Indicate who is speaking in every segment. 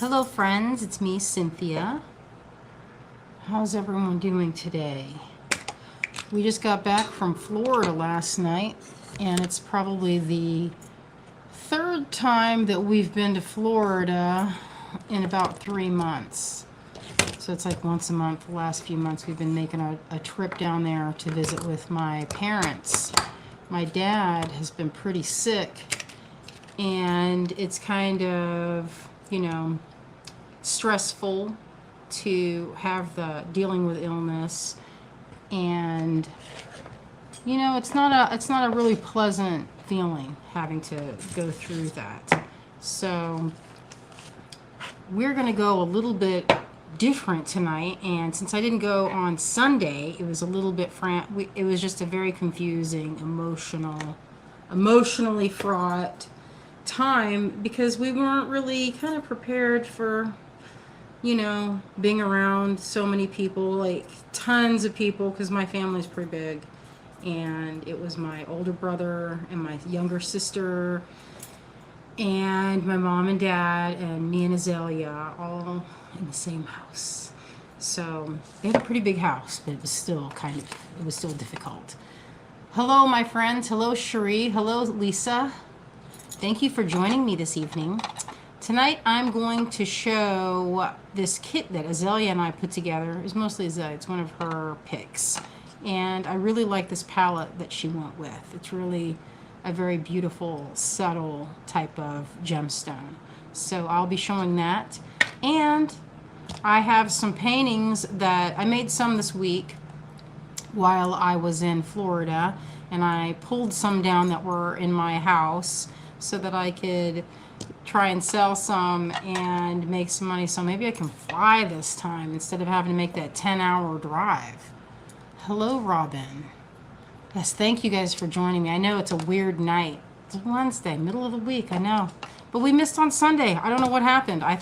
Speaker 1: Hello friends, it's me, Cynthia. How's everyone doing today? We just got back from Florida last night, and it's probably the third time that we've been to Florida in about 3 months. So it's like once a month. The last few months we've been making a trip down there to visit with my parents. My dad has been pretty sick, and it's kind of, stressful to have the dealing with illness, and it's not a really pleasant feeling having to go through that. So we're going to go a little bit different tonight, and since I didn't go on Sunday, it was a little bit it was just a very confusing, emotionally fraught time, because we weren't really kind of prepared for being around so many people, like tons of people, because my family's pretty big. And it was my older brother and my younger sister and my mom and dad and me and Azalea all in the same house. So they had a pretty big house, but it was still difficult. Hello, my friends. Hello, Cherie. Hello, Lisa. Thank you for joining me this evening. Tonight I'm going to show this kit that Azalea and I put together. It's mostly Azalea. It's one of her picks. And I really like this palette that she went with. It's really a very beautiful, subtle type of gemstone. So I'll be showing that. And I have some paintings that I made some this week while I was in Florida. And I pulled some down that were in my house so that I could try and sell some and make some money. So maybe I can fly this time instead of having to make that 10-hour drive. Hello, Robin. Yes, thank you guys for joining me. I know it's a weird night. It's Wednesday, middle of the week, I know. But we missed on Sunday. I don't know what happened. I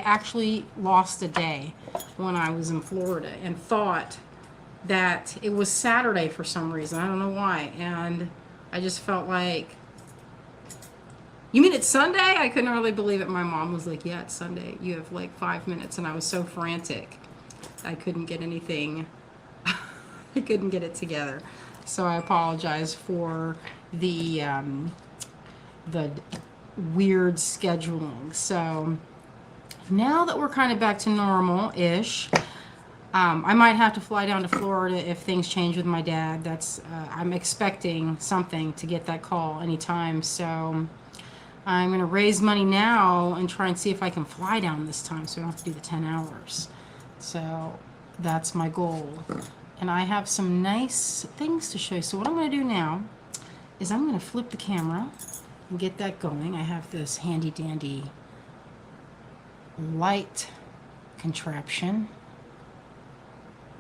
Speaker 1: actually lost a day when I was in Florida and thought that it was Saturday for some reason. I don't know why. And I just felt like, you mean it's Sunday? I couldn't really believe it. My mom was like, yeah, it's Sunday. You have like 5 minutes. And I was so frantic. I couldn't get anything. I couldn't get it together. So I apologize for the weird scheduling. So now that we're kind of back to normal-ish, I might have to fly down to Florida if things change with my dad. I'm expecting something to get that call anytime. So I'm going to raise money now and try and see if I can fly down this time so I don't have to do the 10 hours. So that's my goal. And I have some nice things to show you. So what I'm going to do now is I'm going to flip the camera and get that going. I have this handy dandy light contraption.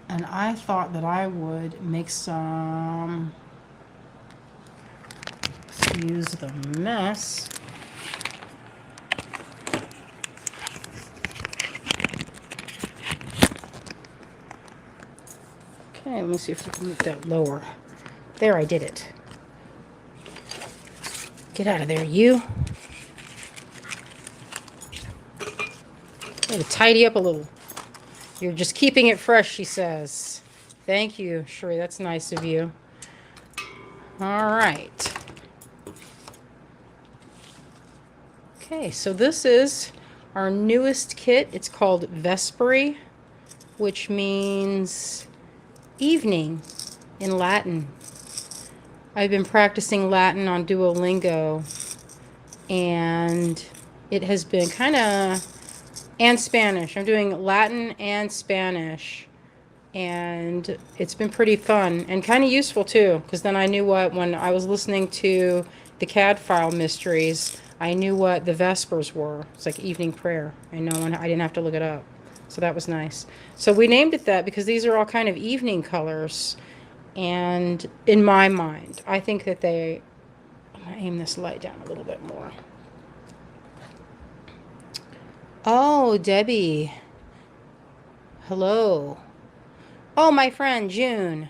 Speaker 1: And I thought that I would make some, excuse the mess. Okay, let me see if I can move that lower. There, I did it. Get out of there, you. Got to tidy up a little. You're just keeping it fresh, she says. Thank you, Sheree. That's nice of you. All right. Okay, so this is our newest kit. It's called Vesperi, which means evening in Latin. I've been practicing Latin on Duolingo, and it has been and Spanish. I'm doing Latin and Spanish, and it's been pretty fun and kind of useful too, because then I knew when I was listening to the CAD file mysteries, I knew what the Vespers were. It's like evening prayer. I didn't have to look it up. So that was nice. So we named it that because these are all kind of evening colors. And in my mind, I think that I'm going to aim this light down a little bit more. Oh, Debbie. Hello. Oh, my friend June.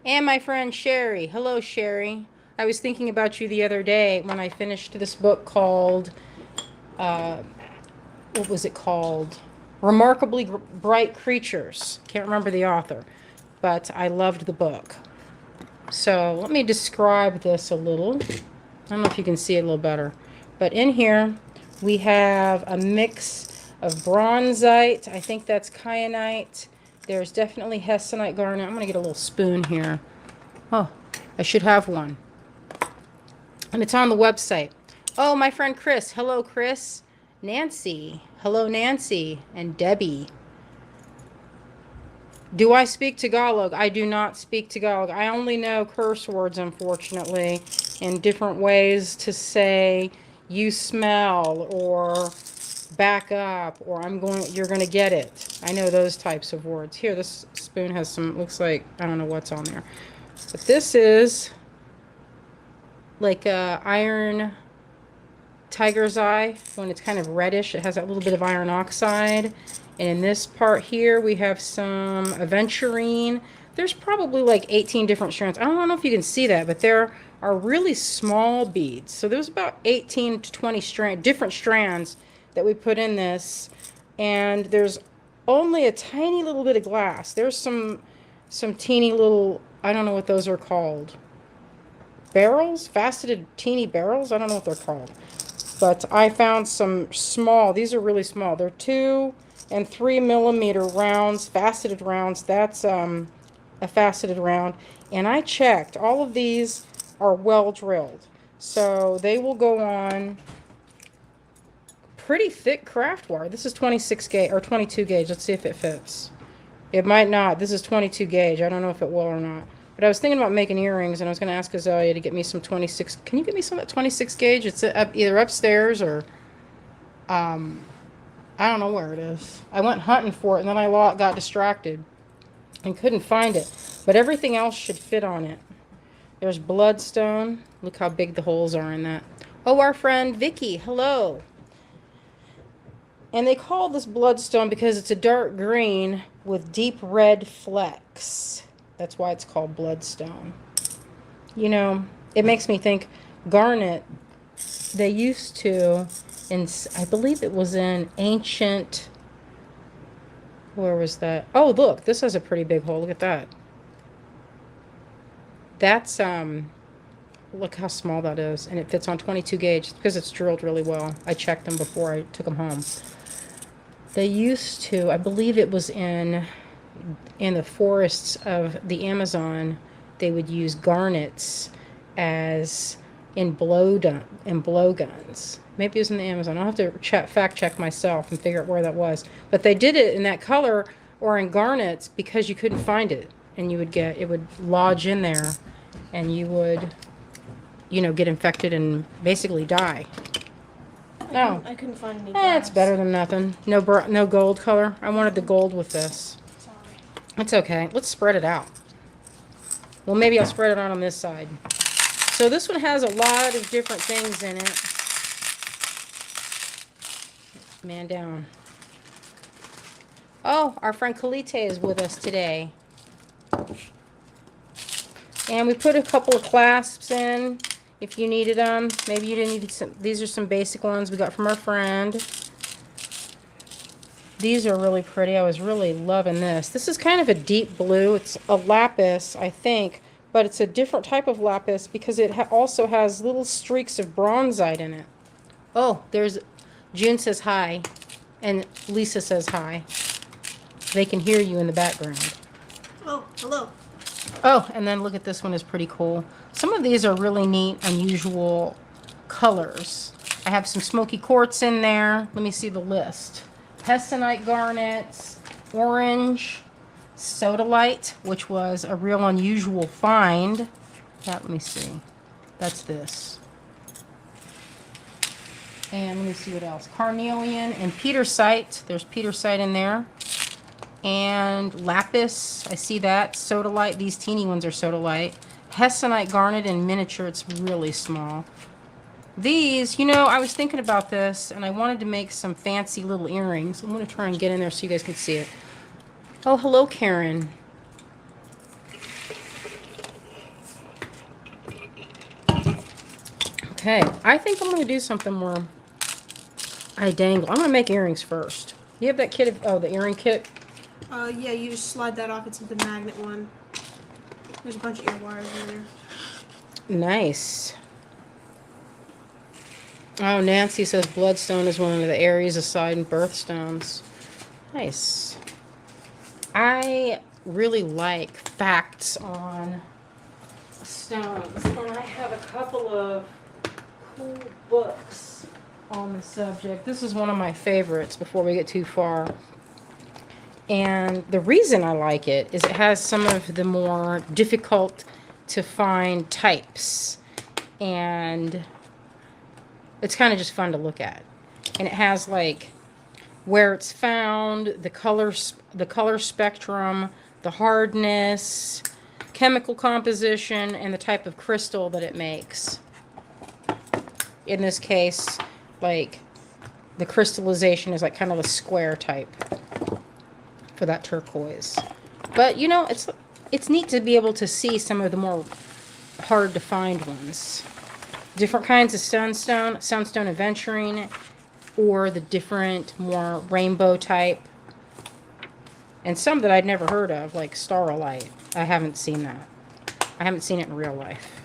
Speaker 1: And my friend Sherry. Hello, Sherry. I was thinking about you the other day when I finished this book called what was it called? Remarkably Bright Creatures. Can't remember the author, but I loved the book. So let me describe this a little. I don't know if you can see it a little better. But in here, we have a mix of bronzite. I think that's kyanite. There's definitely hessonite garnet. I'm going to get a little spoon here. Oh, I should have one. And it's on the website. Oh, my friend Chris. Hello, Chris. Nancy. Hello, Nancy. And Debbie. Do I speak Tagalog? I do not speak Tagalog. I only know curse words, unfortunately, and different ways to say you smell or back up or you're going to get it. I know those types of words. Here, this spoon has some, looks like, I don't know what's on there. But this is like a iron tiger's eye when it's kind of reddish. It has that little bit of iron oxide. And in this part here, we have some aventurine. There's probably like 18 different strands. I don't know if you can see that, but there are really small beads. So there's about 18 to 20 different strands that we put in this. And there's only a tiny little bit of glass. There's some teeny little, I don't know what those are called. Barrels? Faceted teeny barrels? I don't know what they're called. But I found some small, these are really small. They're 2 and 3 millimeter rounds, faceted rounds. That's a faceted round. And I checked, all of these are well drilled. So they will go on pretty thick craft wire. This is 26 gauge or 22 gauge. Let's see if it fits. It might not. This is 22 gauge. I don't know if it will or not. But I was thinking about making earrings, and I was going to ask Azalea to get me some 26. Can you get me some of that 26 gauge? It's either upstairs or, I don't know where it is. I went hunting for it, and then I got distracted and couldn't find it. But everything else should fit on it. There's bloodstone. Look how big the holes are in that. Oh, our friend Vicky. Hello. And they call this bloodstone because it's a dark green with deep red flecks. That's why it's called bloodstone. You know, it makes me think garnet, they used to, I believe it was in ancient, where was that? Oh, look, this has a pretty big hole. Look at that. That's, look how small that is. And it fits on 22 gauge because it's drilled really well. I checked them before I took them home. They used to, I believe it was in the forests of the Amazon, they would use garnets as in blow guns. Maybe it was in the Amazon. I'll have to fact check myself and figure out where that was. But they did it in that color or in garnets because you couldn't find it, and it would lodge in there, and you would, get infected and basically die. No,
Speaker 2: I couldn't find any glass.
Speaker 1: It's better than nothing. No gold color. I wanted the gold with this. It's okay. Let's spread it out. Well, maybe I'll spread it out on this side. So this one has a lot of different things in it. Man down. Oh, our friend Kalite is with us today. And we put a couple of clasps in if you needed them. Maybe you didn't need some. These are some basic ones we got from our friend. These are really pretty. I was really loving this. This is kind of a deep blue. It's a lapis, I think, but it's a different type of lapis because it also has little streaks of bronzite in it. Oh, June says hi, and Lisa says hi. They can hear you in the background.
Speaker 2: Oh, hello.
Speaker 1: Oh, and then look at this one, is pretty cool. Some of these are really neat, unusual colors. I have some smoky quartz in there. Let me see the list. Hessonite garnets, orange, sodalite, which was a real unusual find. Let me see. That's this. And let me see what else. Carnelian and petersite. There's petersite in there. And lapis. I see that. Sodalite. These teeny ones are sodalite. Hessonite garnet in miniature. It's really small. These, I was thinking about this, and I wanted to make some fancy little earrings. I'm going to try and get in there so you guys can see it. Oh, hello, Karen. Okay, I think I'm going to do something where I dangle. I'm going to make earrings first. You have that kit? Oh, the earring kit?
Speaker 2: Yeah, you just slide that off. It's the magnet one. There's a bunch of ear wires in there.
Speaker 1: Nice. Oh, Nancy says bloodstone is one of the Aries aside in birthstones. Nice. I really like facts on stones, and I have a couple of cool books on the subject. This is one of my favorites before we get too far. And the reason I like it is it has some of the more difficult to find types. And it's kind of just fun to look at. And it has like where it's found, the color spectrum, the hardness, chemical composition, and the type of crystal that it makes. In this case, like the crystallization is like kind of a square type for that turquoise. But you know, it's neat to be able to see some of the more hard to find ones. Different kinds of sunstone aventurine, or the different more rainbow type. And some that I'd never heard of, like starlight. I haven't seen that. I haven't seen it in real life.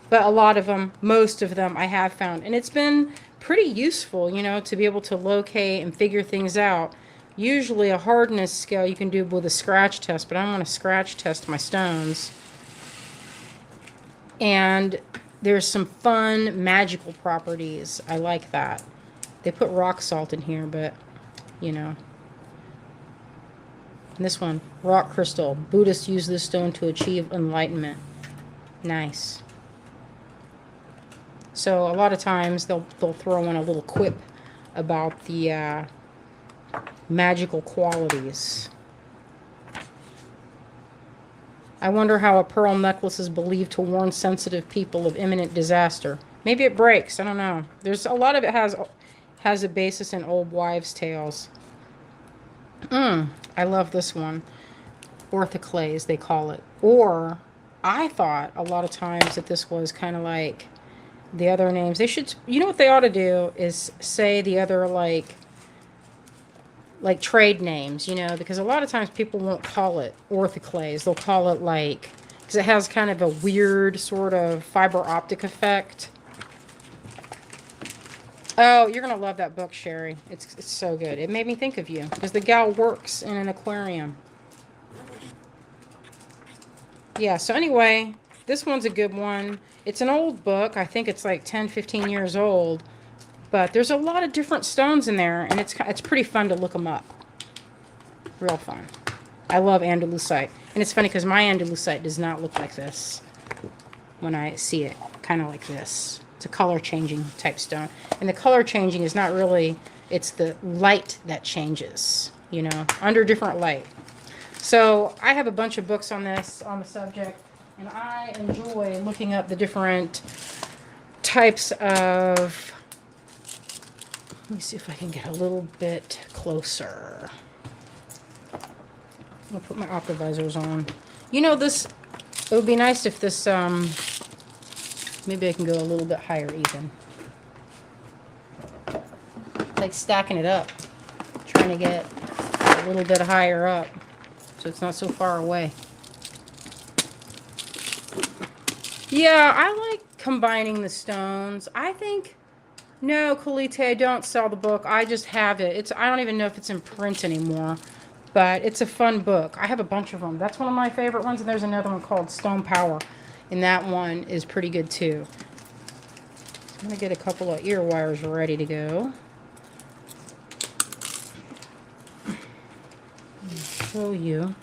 Speaker 1: But a lot of them, most of them, I have found. And it's been pretty useful, you know, to be able to locate and figure things out. Usually a hardness scale you can do with a scratch test, but I don't want to scratch test my stones. And there's some fun magical properties. I like that. They put rock salt in here, but, you know. And this one, rock crystal. Buddhists use this stone to achieve enlightenment. Nice. So a lot of times they'll throw in a little quip about the magical qualities. I wonder how a pearl necklace is believed to warn sensitive people of imminent disaster. Maybe it breaks. I don't know. There's a lot of it has a basis in old wives' tales. I love this one. Orthoclase, they call it. Or I thought a lot of times that this was kind of like the other names. They should, you know what they ought to do is say the other like trade names, you know, because a lot of times people won't call it orthoclase. They'll call it like, because it has kind of a weird sort of fiber optic effect. Oh, you're going to love that book, Sherry. It's so good. It made me think of you because the gal works in an aquarium. Yeah, so anyway, this one's a good one. It's an old book. I think it's like 10, 15 years old. But there's a lot of different stones in there, and it's pretty fun to look them up. Real fun. I love Andalusite. And it's funny because my Andalusite does not look like this when I see it. Kind of like this. It's a color changing type stone. And the color changing is not really, it's the light that changes, you know, under different light. So I have a bunch of books on this, on the subject, and I enjoy looking up the different types of, let me see if I can get a little bit closer. I'll put my optovisors on. You know, this, it would be nice if this, maybe I can go a little bit higher even. Like stacking it up. Trying to get a little bit higher up so it's not so far away. Yeah, I like combining the stones. I think, no, Kalite, I don't sell the book. I just have it. I don't even know if it's in print anymore. But it's a fun book. I have a bunch of them. That's one of my favorite ones. And there's another one called Stone Power. And that one is pretty good too. I'm going to get a couple of ear wires ready to go. Show you.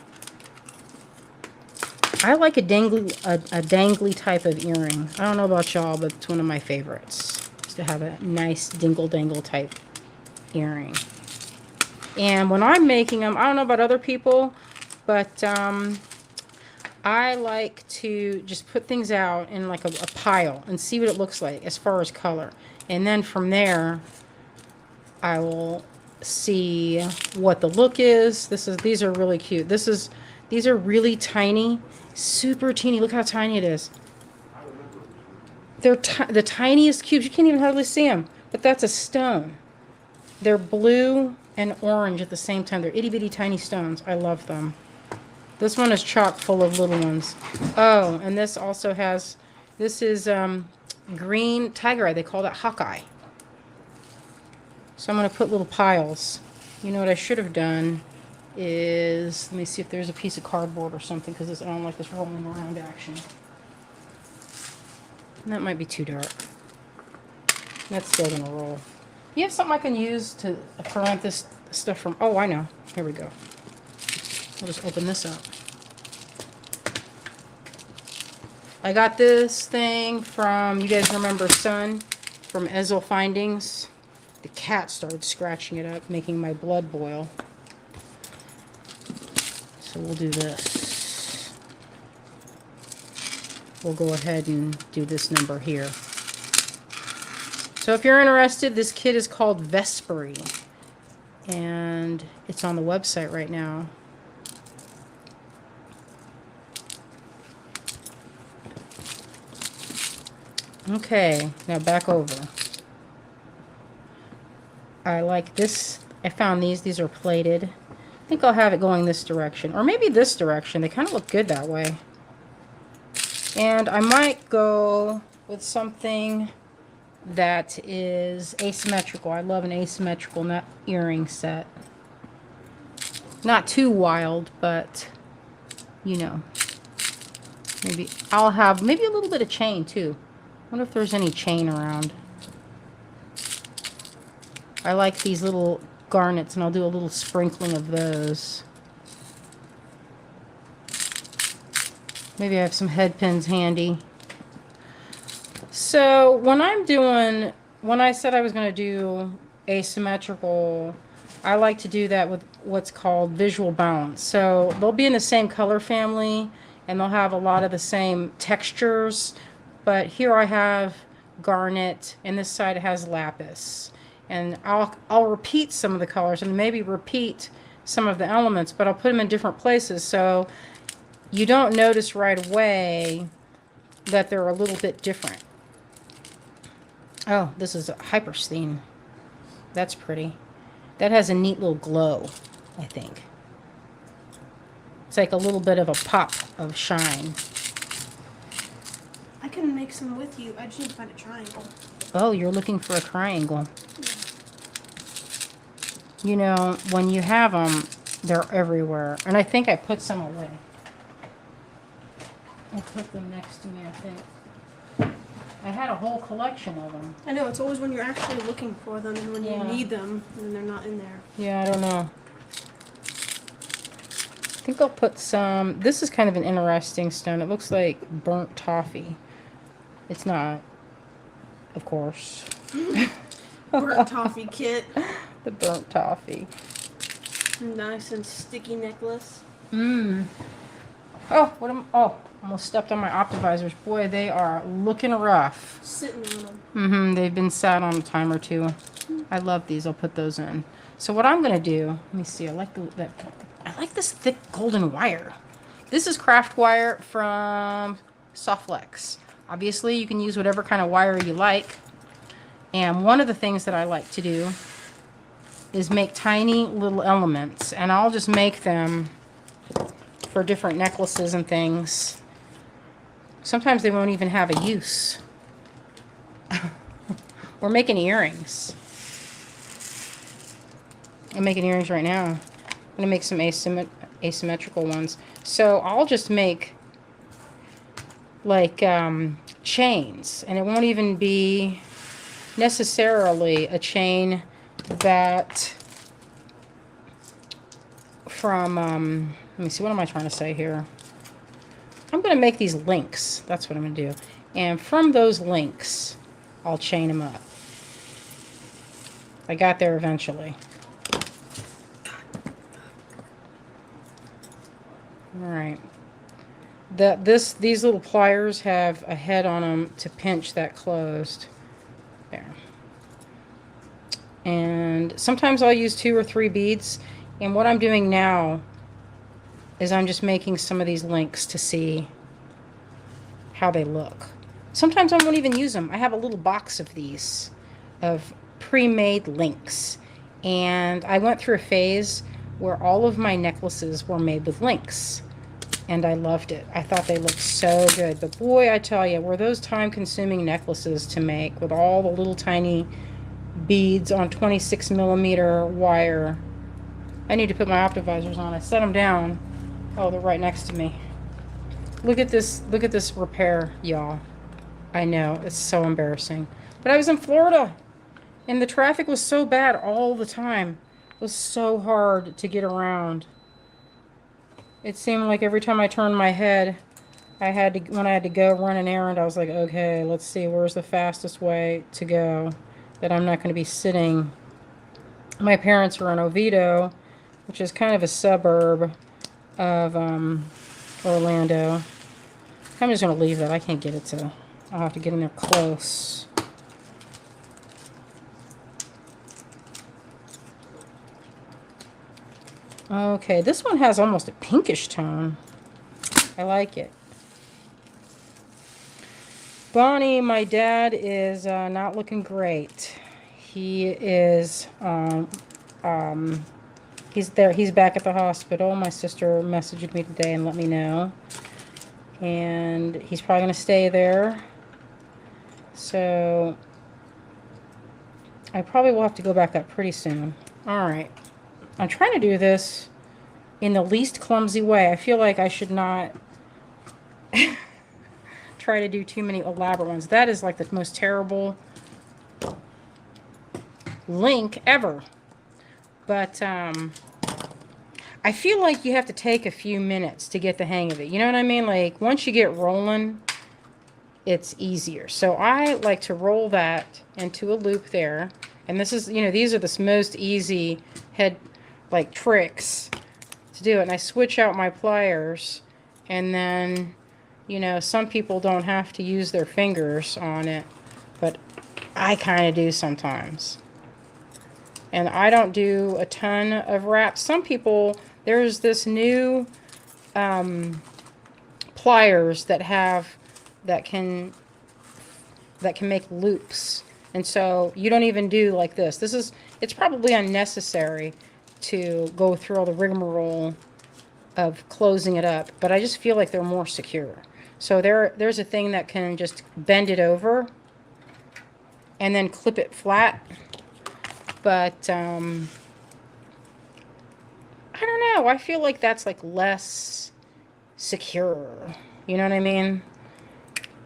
Speaker 1: I like a dangly type of earring. I don't know about y'all, but it's one of my favorites. Just to have a nice dingle-dangle type earring. And when I'm making them, I don't know about other people, but I like to just put things out in like a pile and see what it looks like as far as color. And then from there, I will see what the look is. These are really cute. These are really tiny, super teeny. Look how tiny it is. They're the tiniest cubes. You can't even hardly see them. But that's a stone. They're blue and orange at the same time. They're itty bitty tiny stones. I love them. This one is chock full of little ones. Oh, and this also has, this is green tiger eye. They call that Hawkeye. So I'm going to put little piles. You know what I should have done is, let me see if there's a piece of cardboard or something, because I don't like this rolling around action. And that might be too dark. That's still going to roll. You have something I can use to prevent this stuff from, oh, I know. Here we go. I'll just open this up. I got this thing from, you guys remember Sun from Ezel Findings? The cat started scratching it up, making my blood boil. So we'll do this. We'll go ahead and do this number here. So if you're interested, this kit is called Vespery. And it's on the website right now. Okay, now back over. I like this. I found these. These are plated. I think I'll have it going this direction. Or maybe this direction. They kind of look good that way. And I might go with something that is asymmetrical. I love an asymmetrical earring set. Not too wild, but, you know. Maybe I'll have maybe a little bit of chain, too. I wonder if there's any chain around. I like these little garnets, and I'll do a little sprinkling of those. Maybe I have some head pins handy. So when I said I was going to do asymmetrical, I like to do that with what's called visual balance. So they'll be in the same color family, and they'll have a lot of the same textures. But here I have garnet, and this side has lapis. And I'll repeat some of the colors and maybe repeat some of the elements, but I'll put them in different places so you don't notice right away that they're a little bit different. Oh, this is a hyperstein. That's pretty. That has a neat little glow, I think. It's like a little bit of a pop of shine.
Speaker 2: I can make some with you. I just need to find a triangle.
Speaker 1: Oh, you're looking for a triangle. You know, when you have them, they're everywhere. And I think I put some away. I put them next to me, I think. I had a whole collection of them.
Speaker 2: I know, it's always when you're actually looking for them and when you need them, and they're not in there.
Speaker 1: Yeah, I don't know. I think I'll put some... This is kind of an interesting stone. It looks like burnt toffee. It's not, of course.
Speaker 2: Burnt toffee kit.
Speaker 1: The burnt toffee.
Speaker 2: Nice and sticky necklace.
Speaker 1: Mmm. Oh, what am... Oh, almost stepped on my optivisors. Boy, they are looking rough.
Speaker 2: Sitting on them.
Speaker 1: Mm-hmm. They've been sat on a time or two. I love these. I'll put those in. So what I'm gonna do... Let me see. I like this thick golden wire. This is craft wire from Softlex. Obviously, you can use whatever kind of wire you like. And one of the things that I like to do is make tiny little elements. And I'll just make them for different necklaces and things. Sometimes they won't even have a use. We're making earrings. I'm making earrings right now. I'm going to make some asymmetrical ones. So I'll just make like chains. And it won't even be necessarily a chain that from, let me see, what am I trying to say here? I'm going to make these links. That's what I'm going to do. And from those links, I'll chain them up. I got there eventually. All right. These little pliers have a head on them to pinch that closed. There. And sometimes I'll use 2 or 3 beads. And what I'm doing now is I'm just making some of these links to see how they look. Sometimes I won't even use them. I have a little box of these, of pre-made links. And I went through a phase where all of my necklaces were made with links. And I loved it. I thought they looked so good. But boy, I tell you, were those time-consuming necklaces to make with all the little tiny beads on 26 millimeter wire. I need to put my optivisors on. I set them down. Oh, they're right next to me. Look at this repair, y'all. I know, it's so embarrassing. But I was in Florida, and the traffic was so bad all the time. It was so hard to get around. It seemed like every time I turned my head, when I had to go run an errand, I was like, okay, let's see, where's the fastest way to go that I'm not going to be sitting. My parents are in Oviedo, which is kind of a suburb of Orlando. I'm just going to leave that. I can't get it to, I'll have to get in there close. Okay, this one has almost a pinkish tone. I like it. Bonnie, my dad is not looking great. He is, he's there. He's back at the hospital. My sister messaged me today and let me know. And he's probably going to stay there. So I probably will have to go back up pretty soon. All right. I'm trying to do this in the least clumsy way. I feel like I should not try to do too many elaborate ones. That is like the most terrible link ever. But I feel like you have to take a few minutes to get the hang of it. You know what I mean? Like once you get rolling, it's easier. So I like to roll that into a loop there. And this is, you know, these are the most easy head like tricks to do it. And I switch out my pliers, and then, you know, some people don't have to use their fingers on it, but I kind of do sometimes. And I don't do a ton of wraps. Some people, there's this new pliers that can make loops. And so you don't even do like this. It's probably unnecessary to go through all the rigmarole of closing it up, but I just feel like they're more secure. So there's a thing that can just bend it over and then clip it flat. But I don't know. I feel like that's like less secure. You know what I mean?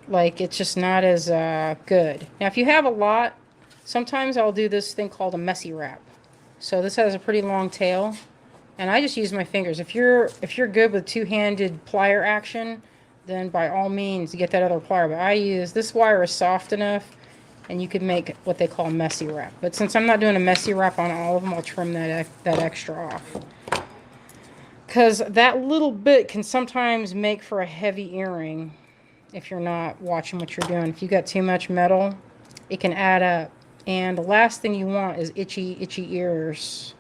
Speaker 1: Like it's just not as good. Now, if you have a lot, sometimes I'll do this thing called a messy wrap. So this has a pretty long tail, and I just use my fingers. If you're good with two-handed plier action, then by all means get that other plier. But I use, this wire is soft enough, and you could make what they call messy wrap. But since I'm not doing a messy wrap on all of them, I'll trim that extra off. Because that little bit can sometimes make for a heavy earring if you're not watching what you're doing. If you got too much metal, it can add up. And the last thing you want is itchy ears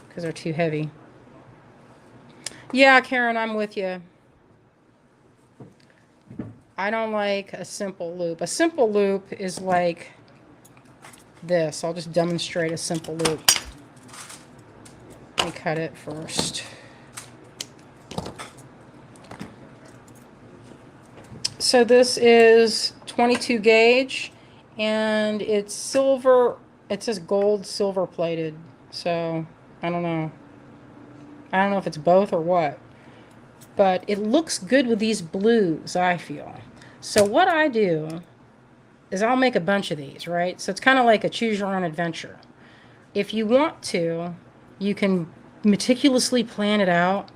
Speaker 1: because they're too heavy. Yeah, Karen, I'm with you. I don't like a simple loop. A simple loop is like this. I'll just demonstrate a simple loop. Let me cut it first. So this is 22 gauge, and it's silver. It says gold silver plated. So I don't know. I don't know if it's both or what. But it looks good with these blues, I feel. So what I do is I'll make a bunch of these, right? So it's kind of like a choose your own adventure. If you want to, you can meticulously plan it out.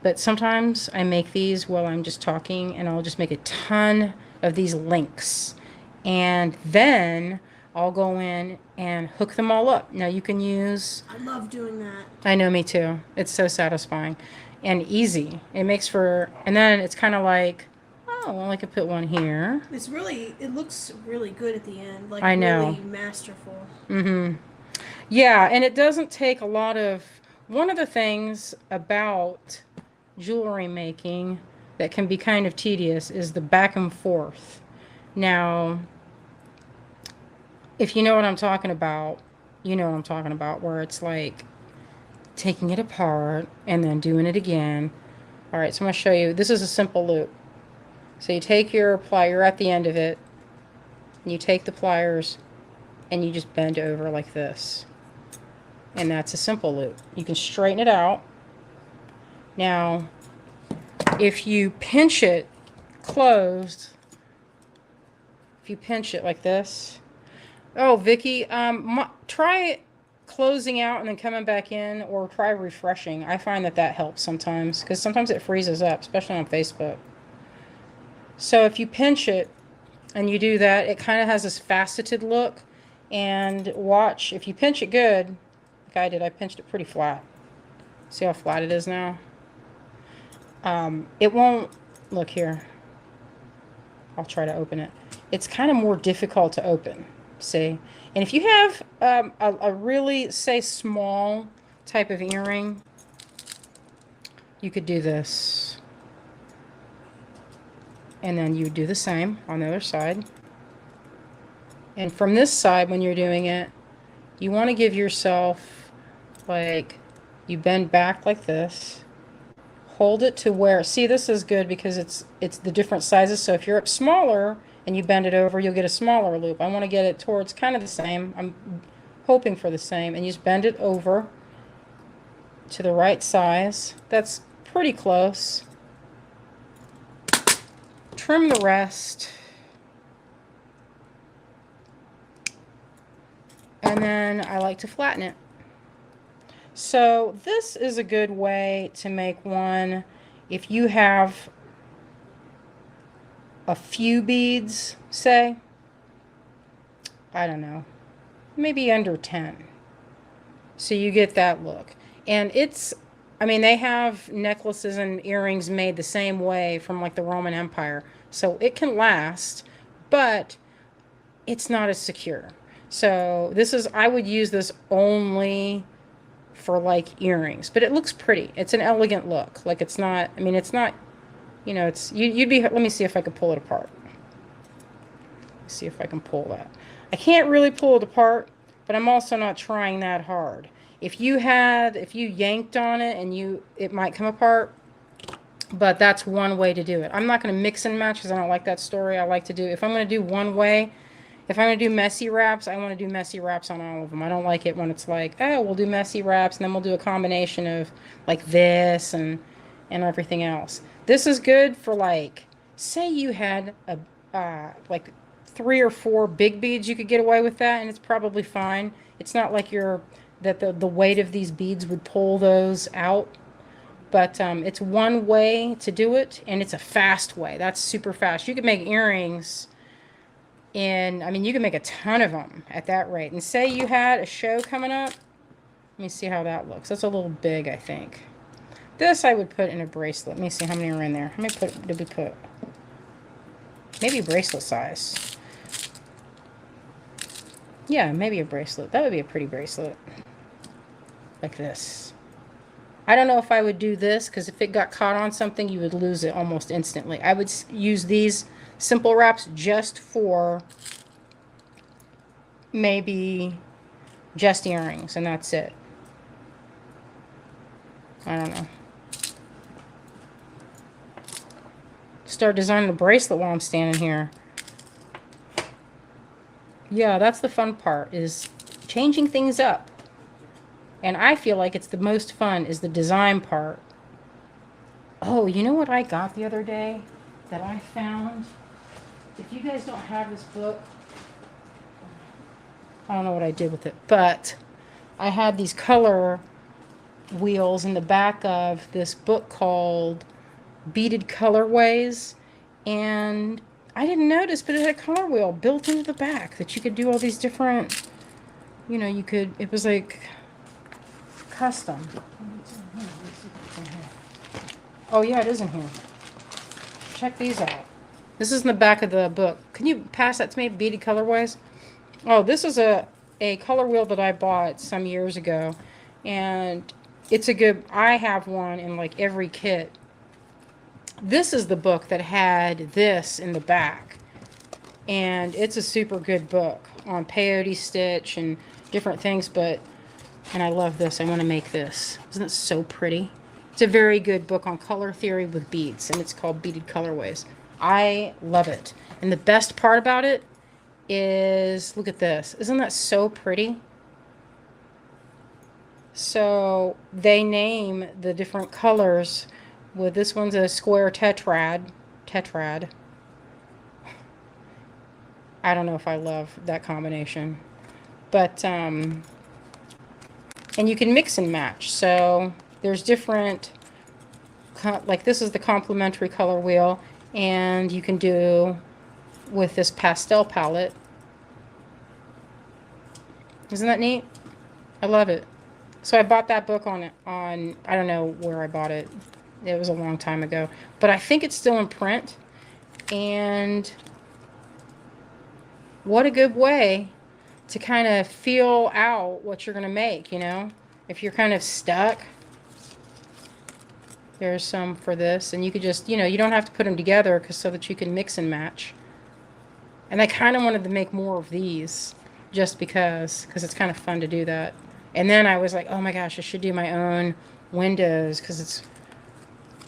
Speaker 1: But sometimes I make these while I'm just talking, and I'll just make a ton of these links. And then I'll go in and hook them all up. Now you can use...
Speaker 2: I love doing that.
Speaker 1: I know, me too. It's so satisfying and easy. It makes for... And then it's kind of like, oh, well, I could put one here.
Speaker 2: It's really... It looks really good at the end. Like,
Speaker 1: I know.
Speaker 2: Really masterful.
Speaker 1: Mm-hmm. Yeah, and it doesn't take a lot of... One of the things about jewelry making that can be kind of tedious is the back and forth. Now, if you know what I'm talking about, You know what I'm talking about, where it's like taking it apart and then doing it again. All right, so I'm going to show you. This is a simple loop. So you take your plier, you're at the end of it, and you take the pliers and you just bend over like this. And that's a simple loop. You can straighten it out. Now, if you pinch it closed, if you pinch it like this. Oh, Vicky, try closing out and then coming back in, or try refreshing. I find that that helps sometimes, because sometimes it freezes up, especially on Facebook. So if you pinch it and you do that, it kind of has this faceted look. And watch, if you pinch it good, like I did, I pinched it pretty flat. See how flat it is now? It won't, look here. I'll try to open it. It's kind of more difficult to open, see? And if you have a really, say, small type of earring, you could do this. And then you would do the same on the other side. And from this side, when you're doing it, you want to give yourself, like, you bend back like this. Hold it to where, see, this is good because it's the different sizes. So if you're up smaller and you bend it over, you'll get a smaller loop. I want to get it towards kind of the same. I'm hoping for the same. And you just bend it over to the right size. That's pretty close. Trim the rest. And then I like to flatten it. So this is a good way to make one if you have a few beads, say, I don't know, maybe under 10. So you get that look. And it's, I mean, they have necklaces and earrings made the same way from like the Roman Empire. So it can last, but it's not as secure. So this is, I would use this only for like earrings, but it looks pretty. It's an elegant look. Like it's not, I mean, it's not, you know, it's, you'd be, let me see if I can pull it apart. Let's see if I can pull that. I can't really pull it apart, but I'm also not trying that hard. If you yanked on it and it might come apart, but that's one way to do it. I'm not going to mix and match because I don't like that story. I like to do, if I'm going to do one way, if I'm going to do messy wraps, I want to do messy wraps on all of them. I don't like it when it's like, oh, we'll do messy wraps, and then we'll do a combination of like this and everything else. This is good for like, say you had like 3 or 4 big beads, you could get away with that, and it's probably fine. It's not like that the weight of these beads would pull those out. But it's one way to do it, and it's a fast way. That's super fast. You could make earrings. And I mean, you can make a ton of them at that rate. And say you had a show coming up. Let me see how that looks. That's a little big, I think. This I would put in a bracelet. Let me see how many are in there. How many did we put? Maybe bracelet size. Yeah, maybe a bracelet. That would be a pretty bracelet. Like this. I don't know if I would do this, because if it got caught on something, you would lose it almost instantly. I would use these simple wraps just for maybe just earrings, and that's it. I don't know. Start designing a bracelet while I'm standing here. Yeah, that's the fun part, is changing things up. And I feel like it's the most fun is the design part. Oh, you know what I got the other day that I found? If you guys don't have this book, I don't know what I did with it, but I had these color wheels in the back of this book called Beaded Colorways, and I didn't notice, but it had a color wheel built into the back that you could do all these different, you know, you could, it was like custom. Oh yeah, it is in here. Check these out. This is in the back of the book. Can you pass that to me, Beaded Colorways? Oh, this is a color wheel that I bought some years ago, and it's a good, I have one in like every kit. This is the book that had this in the back, and it's a super good book on peyote stitch, and different things, but, and I love this. I want to make this. Isn't it so pretty? It's a very good book on color theory with beads, and it's called Beaded Colorways. I love it. And the best part about it is, look at this. Isn't that so pretty? So they name the different colors with, this one's a square tetrad. I don't know if I love that combination. But, and you can mix and match. So there's different, like this is the complementary color wheel. And you can do with this pastel palette. Isn't that neat? I love it. So I bought that book on I don't know where I bought it. It was a long time ago. But I think it's still in print. And what a good way to kind of feel out what you're going to make, you know? If you're kind of stuck. There's some for this. And you could just, you know, you don't have to put them together so that you can mix and match. And I kind of wanted to make more of these just because it's kind of fun to do that. And then I was like, oh my gosh, I should do my own windows because it's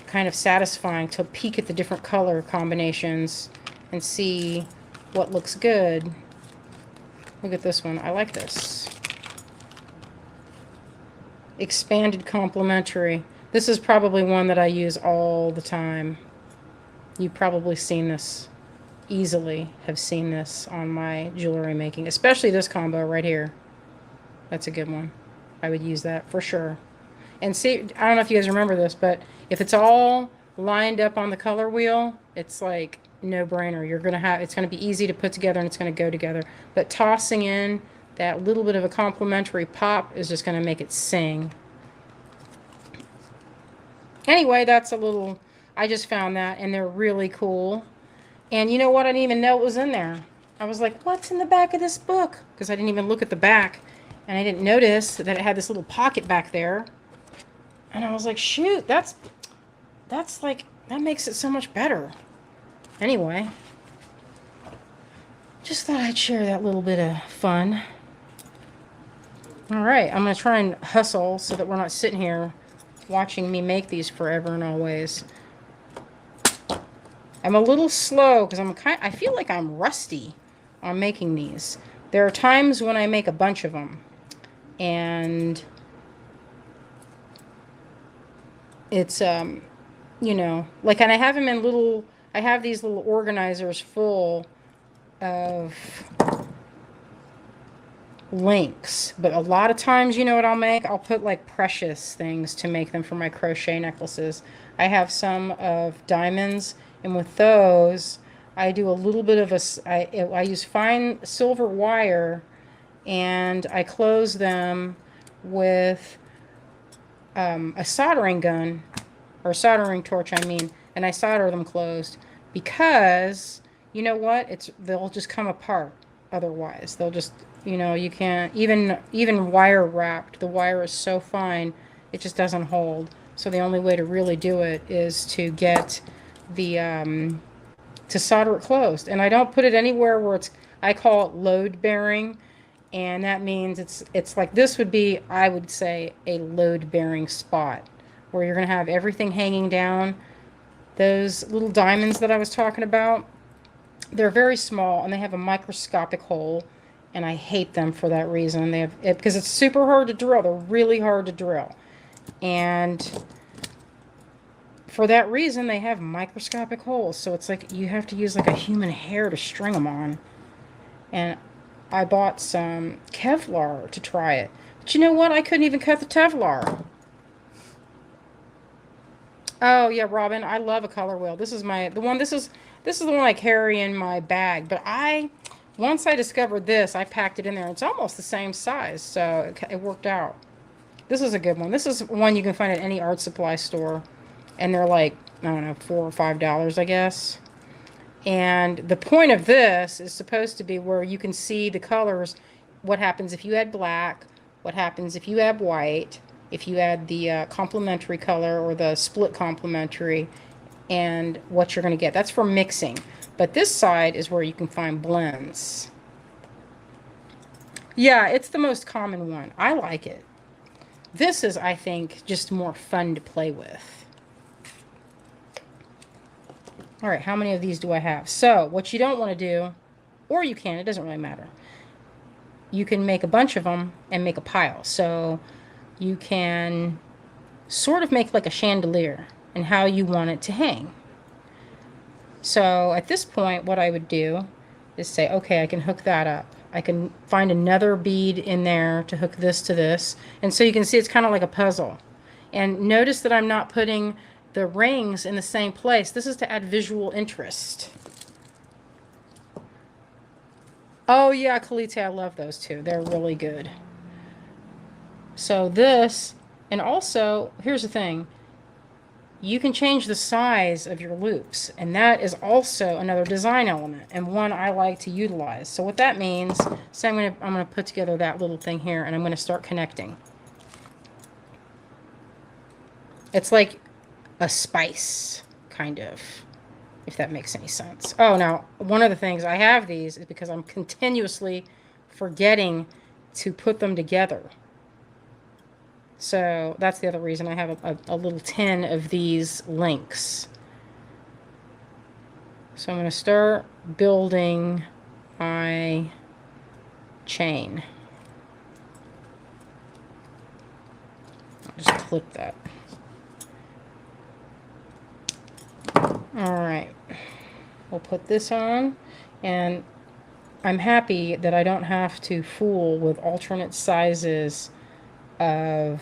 Speaker 1: kind of satisfying to peek at the different color combinations and see what looks good. Look at this one. I like this. Expanded complementary. This is probably one that I use all the time. You've probably seen this, easily have seen this on my jewelry making, especially this combo right here. That's a good one. I would use that for sure. And see, I don't know if you guys remember this, but if it's all lined up on the color wheel, it's like no brainer. You're going to have, it's going to be easy to put together and it's going to go together. But tossing in that little bit of a complementary pop is just going to make it sing. Anyway, that's a little, I just found that and they're really cool. And you know what? I didn't even know it was in there. I was like, what's in the back of this book? Because I didn't even look at the back. And I didn't notice that it had this little pocket back there. And I was like, shoot, that's like, that makes it so much better. Anyway, just thought I'd share that little bit of fun. All right, I'm going to try and hustle so that we're not sitting here watching me make these forever and always. I'm a little slow because I feel like I'm rusty on making these. There are times when I make a bunch of them. And it's, you know, like, and I have them in little, I have these little organizers full of links. But a lot of times, you know what I'll make? I'll put like precious things to make them for my crochet necklaces. I have some of diamonds, and with those, I do a little bit of I use fine silver wire, and I close them with a soldering gun, or soldering torch, I mean, and I solder them closed because, you know what, they'll just come apart otherwise. They'll just, you know, you can't, even wire wrapped, the wire is so fine, it just doesn't hold. So the only way to really do it is to get the, to solder it closed. And I don't put it anywhere where I call it load bearing. And that means it's like, this would be, I would say, a load bearing spot where you're going to have everything hanging down. Those little diamonds that I was talking about, they're very small and they have a microscopic hole. And I hate them for that reason. They have because it's super hard to drill. They're really hard to drill. And for that reason, they have microscopic holes. So it's like you have to use like a human hair to string them on. And I bought some Kevlar to try it. But you know what? I couldn't even cut the Kevlar. Oh, yeah, Robin, I love a color wheel. This is the one I carry in my bag. But once I discovered this, I packed it in there. It's almost the same size, so it worked out. This is a good one. This is one you can find at any art supply store. And they're like, I don't know, $4 or $5, I guess. And the point of this is supposed to be where you can see the colors. What happens if you add black? What happens if you add white? If you add the complementary color or the split complementary, and what you're going to get. That's for mixing. But this side is where you can find blends. Yeah, it's the most common one. I like it. This is, I think, just more fun to play with. All right, how many of these do I have? So what you don't want to do, or you can, it doesn't really matter. You can make a bunch of them and make a pile. So you can sort of make like a chandelier and how you want it to hang. So at this point, what I would do is say, okay, I can hook that up. I can find another bead in there to hook this to this. And so you can see it's kind of like a puzzle. And notice that I'm not putting the rings in the same place. This is to add visual interest. Oh yeah, Kalite, I love those too. They're really good. So this, and also, here's the thing. You can change the size of your loops, and that is also another design element and one I like to utilize. So what that means, so I'm gonna put together that little thing here, and I'm gonna start connecting. It's like a spice, kind of, if that makes any sense. Oh, now one of the things I have these is because I'm continuously forgetting to put them together. So that's the other reason I have a little tin of these links. So I'm going to start building my chain. I'll just clip that. All right. We'll put this on, and I'm happy that I don't have to fool with alternate sizes of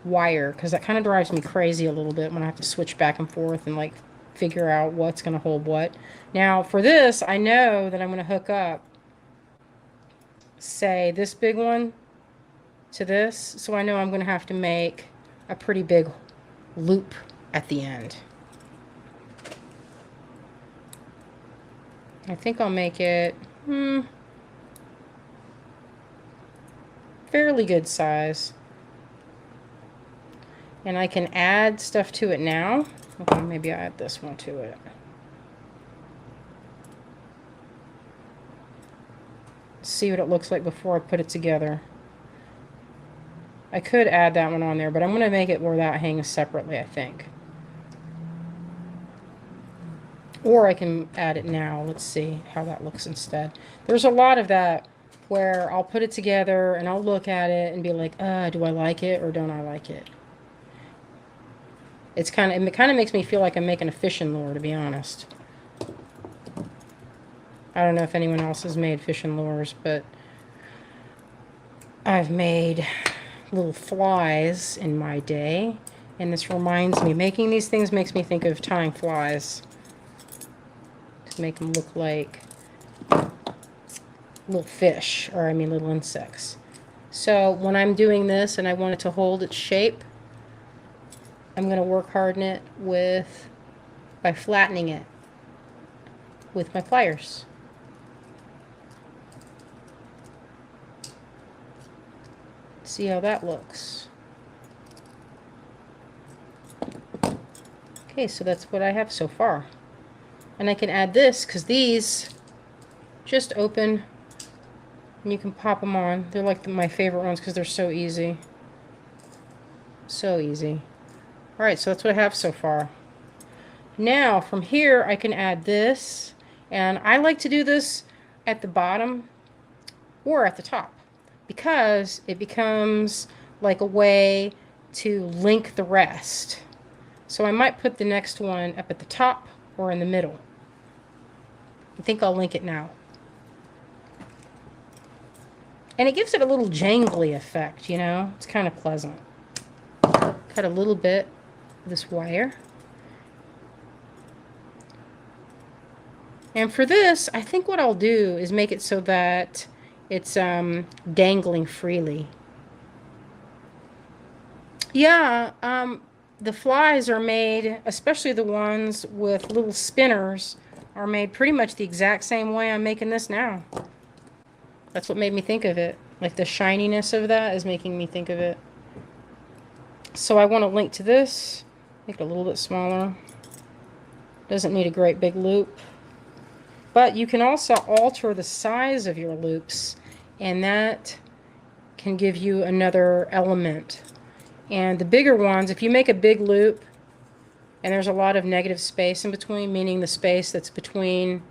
Speaker 1: wire, because that kind of drives me crazy a little bit when I have to switch back and forth and like figure out what's going to hold what. Now for this, I know that I'm going to hook up, say, this big one to this, so I know I'm going to have to make a pretty big loop at the end. I think I'll make it fairly good size. And I can add stuff to it now. Okay, maybe I'll add this one to it. See what it looks like before I put it together. I could add that one on there, but I'm going to make it where that hangs separately, I think. Or I can add it now. Let's see how that looks instead. There's a lot of that where I'll put it together and I'll look at it and be like, do I like it or don't I like it? It kind of makes me feel like I'm making a fishing lure, to be honest. I don't know if anyone else has made fishing lures, but I've made little flies in my day, and this reminds me, making these things makes me think of tying flies to make them look like little fish, or I mean little insects. So when I'm doing this and I want it to hold its shape, I'm going to work harden it by flattening it with my pliers. See how that looks. Okay, so that's what I have so far. And I can add this, because these just open and you can pop them on. They're like my favorite ones because they're so easy. So easy. Alright, so that's what I have so far. Now, from here, I can add this. And I like to do this at the bottom or at the top, because it becomes like a way to link the rest. So I might put the next one up at the top or in the middle. I think I'll link it now. And it gives it a little jangly effect, you know? It's kind of pleasant. Cut a little bit of this wire. And for this, I think what I'll do is make it so that it's dangling freely. Yeah, the flies are made, especially the ones with little spinners, are made pretty much the exact same way I'm making this now. That's what made me think of it. Like the shininess of that is making me think of it. So I want to link to this, make it a little bit smaller. Doesn't need a great big loop. But you can also alter the size of your loops and that can give you another element. And the bigger ones, if you make a big loop and there's a lot of negative space in between, meaning the space that's between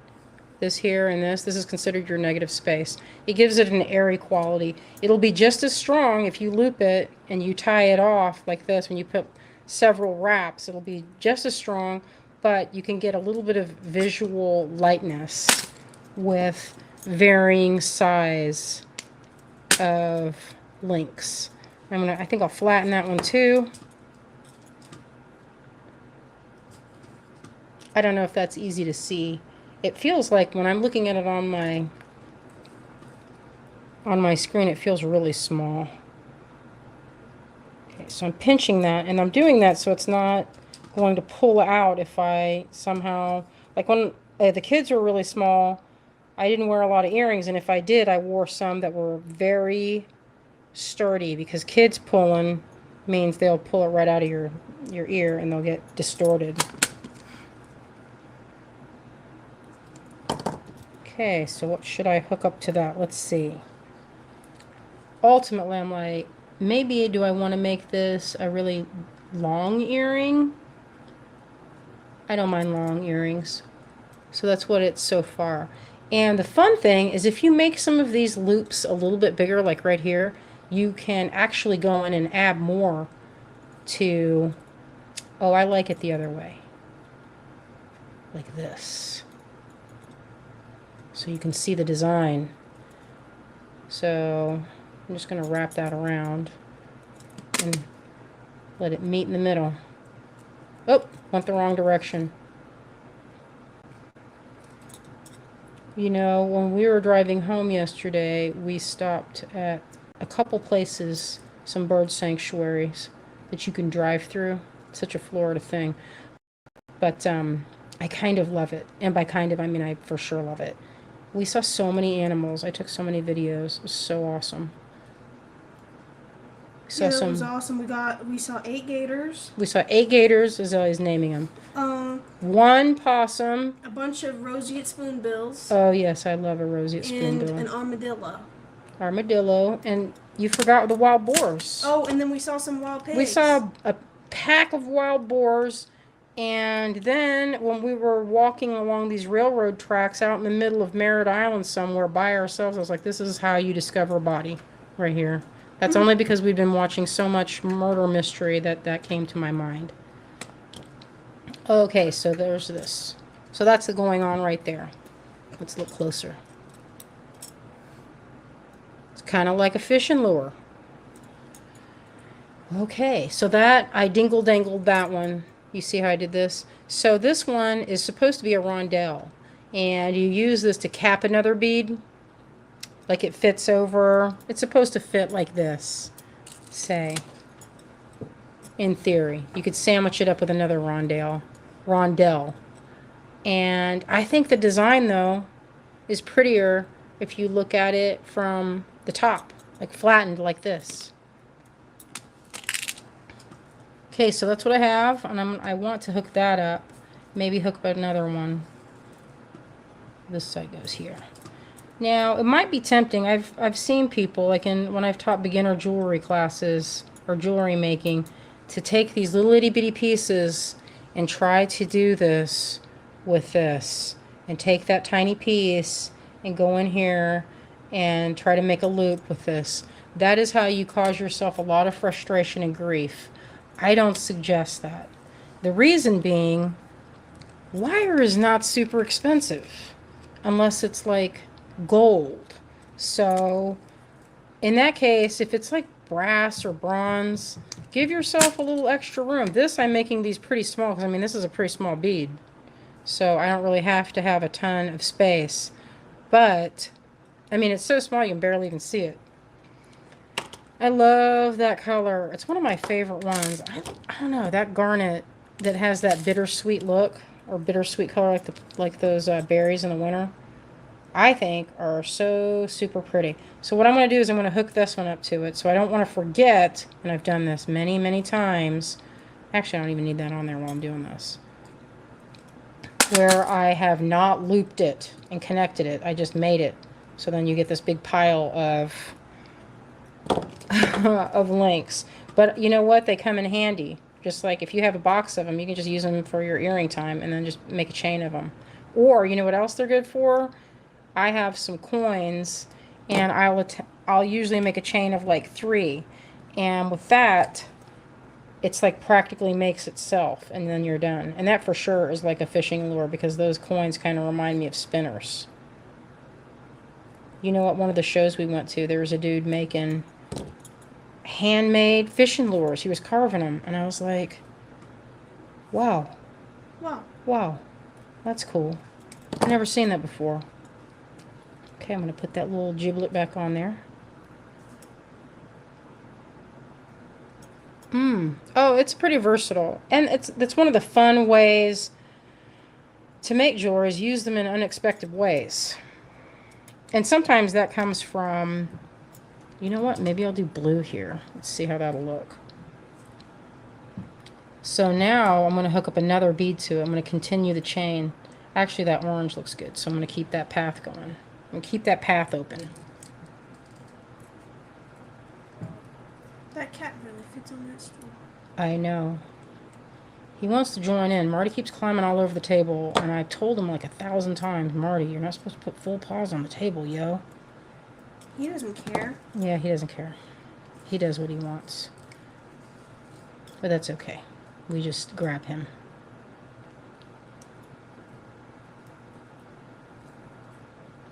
Speaker 1: this here and this is considered your negative space. It gives it an airy quality. It'll be just as strong if you loop it and you tie it off like this. When you put several wraps, it'll be just as strong, but you can get a little bit of visual lightness with varying size of links. I think I'll flatten that one too. I don't know if that's easy to see. It feels like when I'm looking at it on my screen, it feels really small. Okay, so I'm pinching that, and I'm doing that so it's not going to pull out if I somehow, like when the kids were really small, I didn't wear a lot of earrings, and if I did, I wore some that were very sturdy, because kids pulling means they'll pull it right out of your ear and they'll get distorted. Okay, so what should I hook up to that? Let's see. Ultimately, I'm like, maybe do I want to make this a really long earring? I don't mind long earrings. So that's what it's so far. And the fun thing is, if you make some of these loops a little bit bigger, like right here, you can actually go in and add more to... Oh, I like it the other way. Like this. So you can see the design. So I'm just going to wrap that around and let it meet in the middle. Oh, went the wrong direction. You know, when we were driving home yesterday, we stopped at a couple places, some bird sanctuaries that you can drive through. It's such a Florida thing. But I kind of love it. And by kind of, I mean I for sure love it. We saw so many animals. I took so many videos. It was so awesome.
Speaker 2: Yeah, it was awesome. We saw 8 gators.
Speaker 1: We saw 8 gators, as I was naming them. 1 possum.
Speaker 2: A bunch of roseate spoonbills.
Speaker 1: Oh yes, I love a roseate spoonbill.
Speaker 2: And an armadillo.
Speaker 1: Armadillo, and you forgot the wild boars.
Speaker 2: Oh, and then we saw some wild pigs.
Speaker 1: We saw a pack of wild boars. And then when we were walking along these railroad tracks out in the middle of Merritt Island somewhere by ourselves, I was like, this is how you discover a body right here. That's only because we've been watching so much murder mystery that came to my mind. Okay, so there's this. So that's going on right there. Let's look closer. It's kind of like a fishing lure. Okay, so that, I dingle-dangled that one. You see how I did this? So this one is supposed to be a rondelle. And you use this to cap another bead. Like it fits over. It's supposed to fit like this, say. In theory. You could sandwich it up with another rondelle. And I think the design, though, is prettier if you look at it from the top. Like flattened like this. Okay, so that's what I have, and I want to hook that up. Maybe hook up another one. This side goes here. Now, it might be tempting. I've seen people, like when I've taught beginner jewelry classes or jewelry making, to take these little itty bitty pieces and try to do this with this, and take that tiny piece and go in here and try to make a loop with this. That is how you cause yourself a lot of frustration and grief. I don't suggest that. The reason being, wire is not super expensive unless it's like gold. So in that case, if it's like brass or bronze, give yourself a little extra room. This, I'm making these pretty small because I mean this is a pretty small bead, so I don't really have to have a ton of space. But I mean, it's so small you can barely even see it. I love that color. It's one of my favorite ones. I don't know, that garnet that has that bittersweet look, or bittersweet color like those berries in the winter, I think are so super pretty. So what I'm going to do is I'm going to hook this one up to it, so I don't want to forget, and I've done this many, many times. Actually, I don't even need that on there while I'm doing this. Where I have not looped it and connected it. I just made it So then you get this big pile of of links. But you know what? They come in handy. Just like if you have a box of them, you can just use them for your earring time and then just make a chain of them. Or you know what else they're good for? I have some coins, and I'll usually make a chain of like 3, and with that, it's like practically makes itself, and then you're done. And that for sure is like a fishing lure because those coins kind of remind me of spinners. You know, at one of the shows we went to, there was a dude making handmade fishing lures. He was carving them, and I was like, wow.
Speaker 2: Wow.
Speaker 1: Wow, that's cool. I've never seen that before. Okay, I'm going to put that little giblet back on there. Oh, it's pretty versatile. And it's one of the fun ways to make jewelry is use them in unexpected ways. And sometimes that comes from, you know what, maybe I'll do blue here. Let's see how that'll look. So now I'm going to hook up another bead to it. I'm going to continue the chain. Actually, that orange looks good, so I'm going to keep that path going. I'm going to keep that path open.
Speaker 2: That cat really fits on that stool.
Speaker 1: I know. He wants to join in. Marty keeps climbing all over the table, and I told him like 1,000 times, Marty, you're not supposed to put full paws on the table, yo.
Speaker 2: He doesn't care.
Speaker 1: Yeah, he doesn't care. He does what he wants. But that's okay. We just grab him.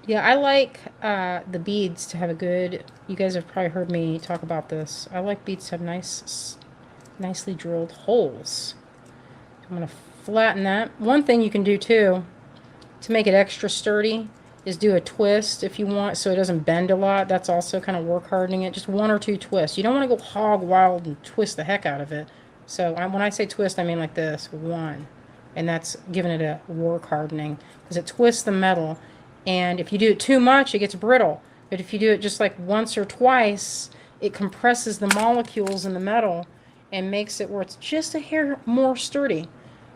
Speaker 1: Yeah, I like the beads to have a good... You guys have probably heard me talk about this. I like beads to have nicely drilled holes. I'm going to flatten that. One thing you can do too, to make it extra sturdy, is do a twist if you want so it doesn't bend a lot. That's also kind of work hardening it. Just 1 or 2 twists. You don't want to go hog wild and twist the heck out of it. So when I say twist, I mean like this. 1. And that's giving it a work hardening. Because it twists the metal. And if you do it too much, it gets brittle. But if you do it just like once or twice, it compresses the molecules in the metal and makes it where it's just a hair more sturdy.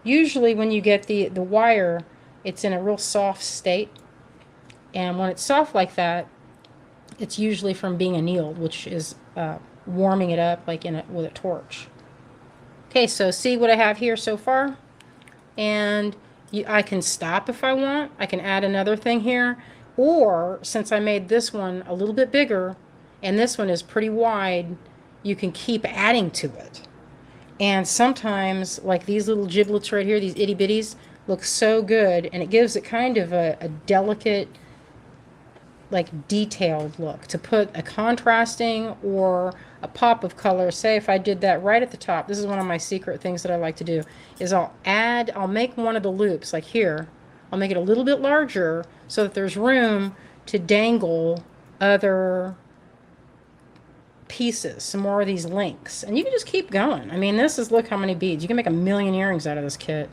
Speaker 1: Usually when you get the wire, it's in a real soft state. And when it's soft like that, it's usually from being annealed, which is warming it up like with a torch. Okay, so see what I have here so far? And I can stop if I want. I can add another thing here. Or, since I made this one a little bit bigger, and this one is pretty wide, you can keep adding to it. And sometimes, like these little giblets right here, these itty bitties, look so good, and it gives it kind of a delicate, like detailed look. To put a contrasting or a pop of color, say if I did that right at the top, this is one of my secret things that I like to do, is I'll make one of the loops, like here, I'll make it a little bit larger so that there's room to dangle other pieces, some more of these links. And you can just keep going. I mean, this is, look how many beads. You can make 1,000,000 earrings out of this kit.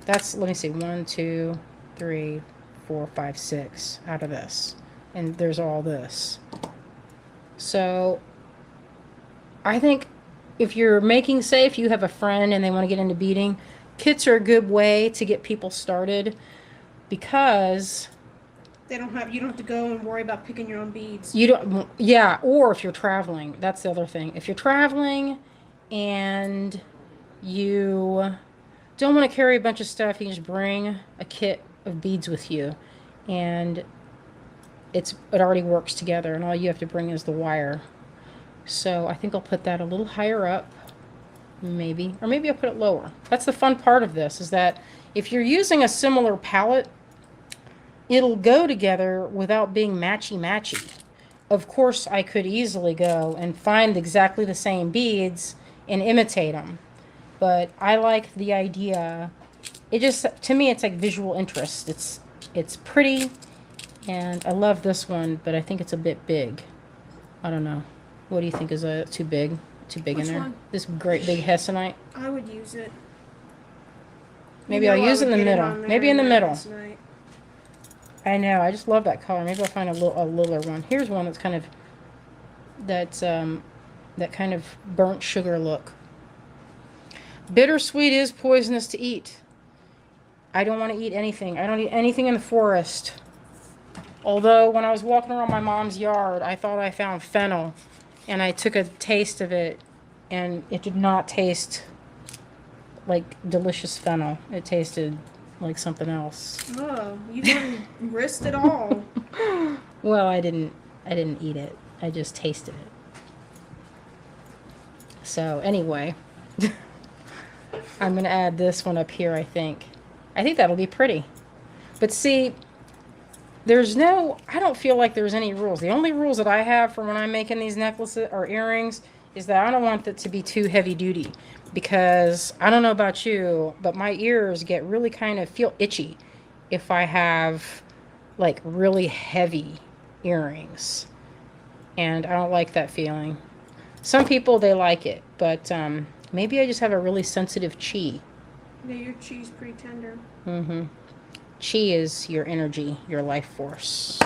Speaker 1: That's, let me see, 1, 2, 3, 4, 5, 6 out of this. And there's all this. So I think if you're making, say if you have a friend and they want to get into beading, kits are a good way to get people started because
Speaker 2: you don't have to go and worry about picking your own beads.
Speaker 1: You don't, yeah, or if you're traveling, that's the other thing. If you're traveling and you don't want to carry a bunch of stuff, you can just bring a kit of beads with you, and it already works together, and all you have to bring is the wire. So I think I'll put that a little higher up, maybe, or maybe I'll put it lower. That's the fun part of this, is that if you're using a similar palette, it'll go together without being matchy-matchy. Of course, I could easily go and find exactly the same beads and imitate them. But I like the idea. It just, to me, it's like visual interest. It's pretty, and I love this one, but I think it's a bit big. I don't know. What do you think? Is it too big? Too big
Speaker 2: Which
Speaker 1: in there?
Speaker 2: one?
Speaker 1: This great big hessonite?
Speaker 2: I would use it.
Speaker 1: Maybe I'll use it in the middle. Maybe in the middle.
Speaker 2: Tonight.
Speaker 1: I know. I just love that color. Maybe I'll find a littler one. Here's one that's kind of that kind of burnt sugar look. Bittersweet is poisonous to eat. I don't want to eat anything. I don't eat anything in the forest. Although when I was walking around my mom's yard, I thought I found fennel, and I took a taste of it, and it did not taste like delicious fennel. It tasted like something else.
Speaker 2: Oh, you didn't risk it all.
Speaker 1: Well, I didn't eat it. I just tasted it. So anyway, I'm going to add this one up here, I think. I think that'll be pretty. But see, I don't feel like there's any rules. The only rules that I have for when I'm making these necklaces or earrings is that I don't want it to be too heavy duty, because I don't know about you, but my ears get really feel itchy if I have like really heavy earrings, and I don't like that feeling. Some people, they like it, but maybe I just have a really sensitive chi.
Speaker 2: Yeah, your chi's pretty tender.
Speaker 1: Mm-hmm. Chi is your energy, your life force.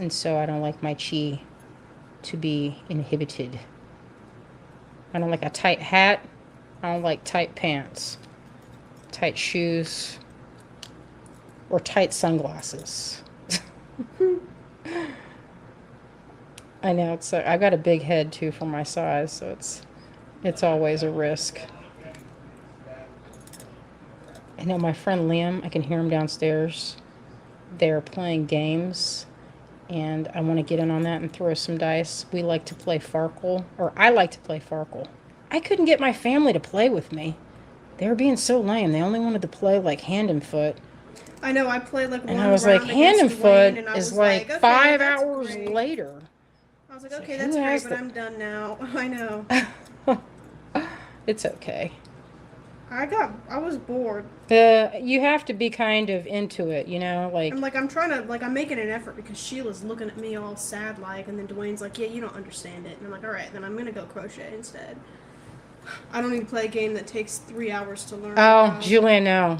Speaker 1: And so I don't like my chi to be inhibited. I don't like a tight hat. I don't like tight pants, tight shoes, or tight sunglasses. I know, I've got a big head too for my size, so it's always a risk. I know my friend Liam, I can hear him downstairs. They're playing games, and I want to get in on that and throw some dice. We like to play Farkle, or I like to play Farkle. I couldn't get my family to play with me. They were being so lame. They only wanted to play like hand and foot.
Speaker 2: I know, I played like one
Speaker 1: And I was
Speaker 2: round
Speaker 1: like, hand and
Speaker 2: against
Speaker 1: foot
Speaker 2: Dwayne, and I
Speaker 1: is
Speaker 2: was
Speaker 1: like
Speaker 2: okay,
Speaker 1: 5
Speaker 2: that's
Speaker 1: hours
Speaker 2: great.
Speaker 1: later.
Speaker 2: I was like,
Speaker 1: It's
Speaker 2: okay,
Speaker 1: like,
Speaker 2: that's
Speaker 1: who
Speaker 2: great,
Speaker 1: has
Speaker 2: but
Speaker 1: the-
Speaker 2: I'm done now. I know.
Speaker 1: It's okay.
Speaker 2: I was bored.
Speaker 1: You have to be kind of into it, like.
Speaker 2: I'm trying to, I'm making an effort because Sheila's looking at me all sad like, and then Dwayne's like, yeah, you don't understand it. And I'm like, alright, then I'm gonna go crochet instead. I don't need to play a game that takes 3 hours to learn.
Speaker 1: Oh, Julia, no.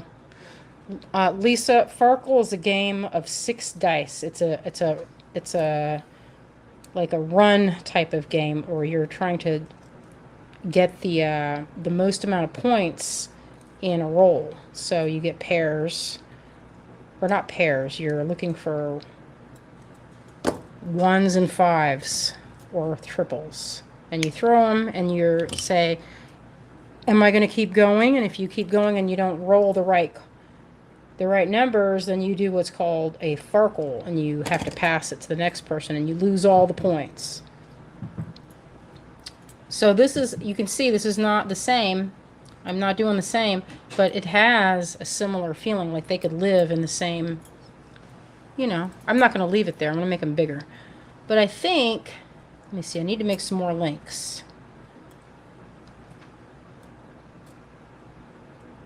Speaker 1: Lisa, Farkle is a game of 6 dice. It's a like a run type of game, or you're trying to get the most amount of points in a roll. So you get pairs, or not pairs. You're looking for 1s and 5s or triples, and you throw them, and you say, "Am I going to keep going?" And if you keep going and you don't roll the right numbers, then you do what's called a Farkle, and you have to pass it to the next person, and you lose all the points. So you can see this is not the same. I'm not doing the same, but it has a similar feeling, like they could live in the same, I'm not going to leave it there. I'm going to make them bigger. But I think, let me see, I need to make some more links.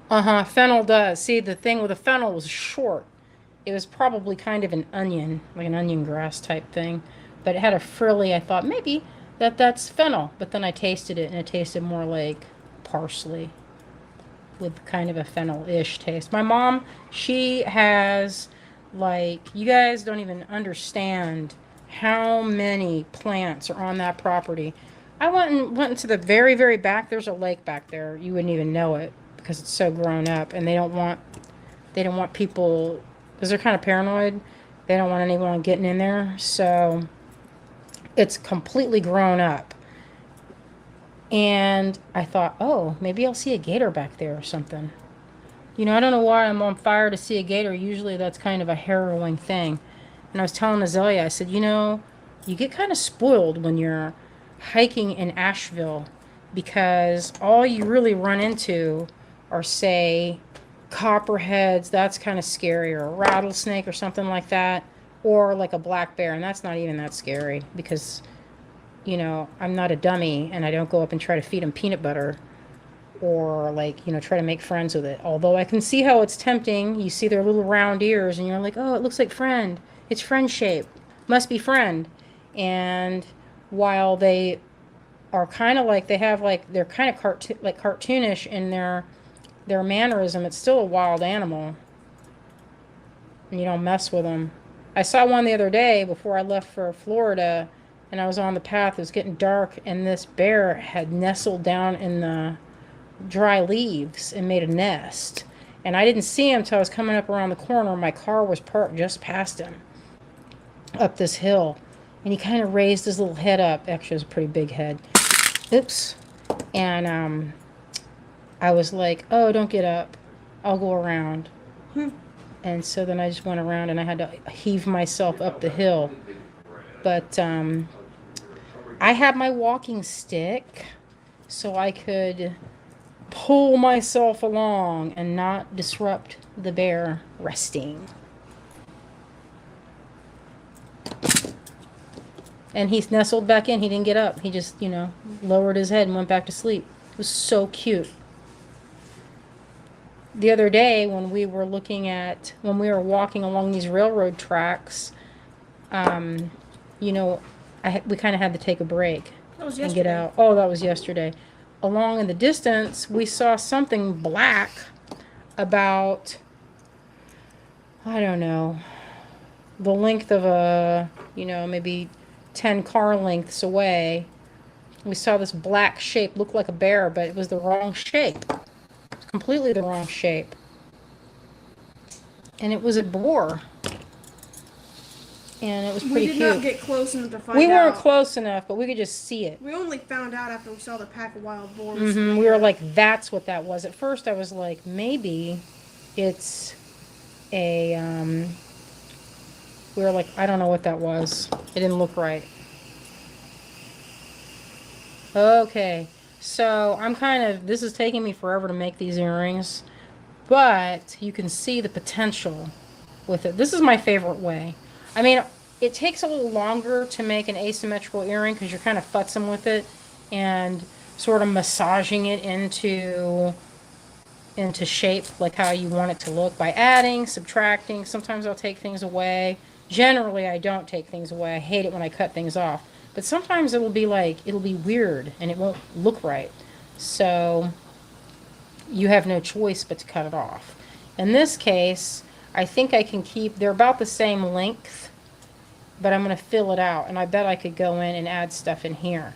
Speaker 1: Fennel does. See, the thing with the fennel was short. It was probably kind of an onion, like an onion grass type thing. But it had a frilly, I thought maybe that's fennel. But then I tasted it, and it tasted more like parsley with kind of a fennel-ish taste. My mom, she has, you guys don't even understand how many plants are on that property. I went into the very, very back. There's a lake back there. You wouldn't even know it, because it's so grown up, and they don't want people, because they're kind of paranoid. They don't want anyone getting in there, so it's completely grown up. And I thought, oh, maybe I'll see a gator back there or something. I don't know why I'm on fire to see a gator. Usually that's kind of a harrowing thing. And I was telling Azalea, I said, you get kind of spoiled when you're hiking in Asheville, because all you really run into are, say, copperheads. That's kind of scary, or a rattlesnake or something like that, or like a black bear, and that's not even that scary, because I'm not a dummy, and I don't go up and try to feed them peanut butter, or try to make friends with it. Although I can see how it's tempting. You see their little round ears, and you're like, oh, it looks like friend. It's friend shape. Must be friend. And while they are kind of like, they're kind of cartoonish in their mannerism, it's still a wild animal, and you don't mess with them. I saw one the other day before I left for Florida, and I was on the path. It was getting dark, and this bear had nestled down in the dry leaves and made a nest. And I didn't see him until I was coming up around the corner. My car was parked just past him up this hill. And he kind of raised his little head up. Actually, it was a pretty big head. Oops. And I was like, oh, don't get up. I'll go around. And so then I just went around and I had to heave myself up the hill. But I had my walking stick so I could pull myself along and not disrupt the bear resting. And he nestled back in. He didn't get up. He just, lowered his head and went back to sleep. It was so cute. The other day when we were walking along these railroad tracks, we kind of had to take a break and get out. Oh, that was yesterday. Along in the distance, we saw something black about, I don't know, the length of maybe 10 car lengths away. We saw this black shape, looked like a bear, but it was the wrong shape. Completely the wrong shape. And it was a boar. And it was pretty cute.
Speaker 2: We did not get close enough to find out.
Speaker 1: We weren't close enough, but we could just see it.
Speaker 2: We only found out after we saw the pack of wild boars.
Speaker 1: Mm-hmm. We were like, that's what that was. At first I was like, maybe it's a, we were like, I don't know what that was. It didn't look right. Okay. So this is taking me forever to make these earrings, but you can see the potential with it. This is my favorite way. I mean, it takes a little longer to make an asymmetrical earring because you're kind of futzing with it and sort of massaging it into shape, like how you want it to look by adding, subtracting. Sometimes I'll take things away. Generally, I don't take things away. I hate it when I cut things off. But sometimes it'll be weird and it won't look right. So you have no choice but to cut it off. In this case, I think I can they're about the same length, but I'm going to fill it out. And I bet I could go in and add stuff in here.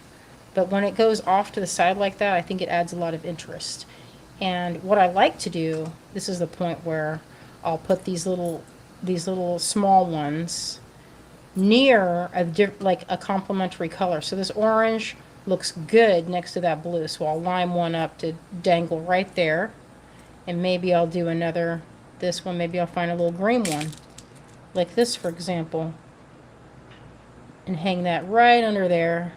Speaker 1: But when it goes off to the side like that, I think it adds a lot of interest. And what I like to do, this is the point where I'll put these little small ones near a complementary color. So this orange looks good next to that blue. So I'll line one up to dangle right there. And maybe I'll do this one, maybe I'll find a little green one. Like this, for example. And hang that right under there.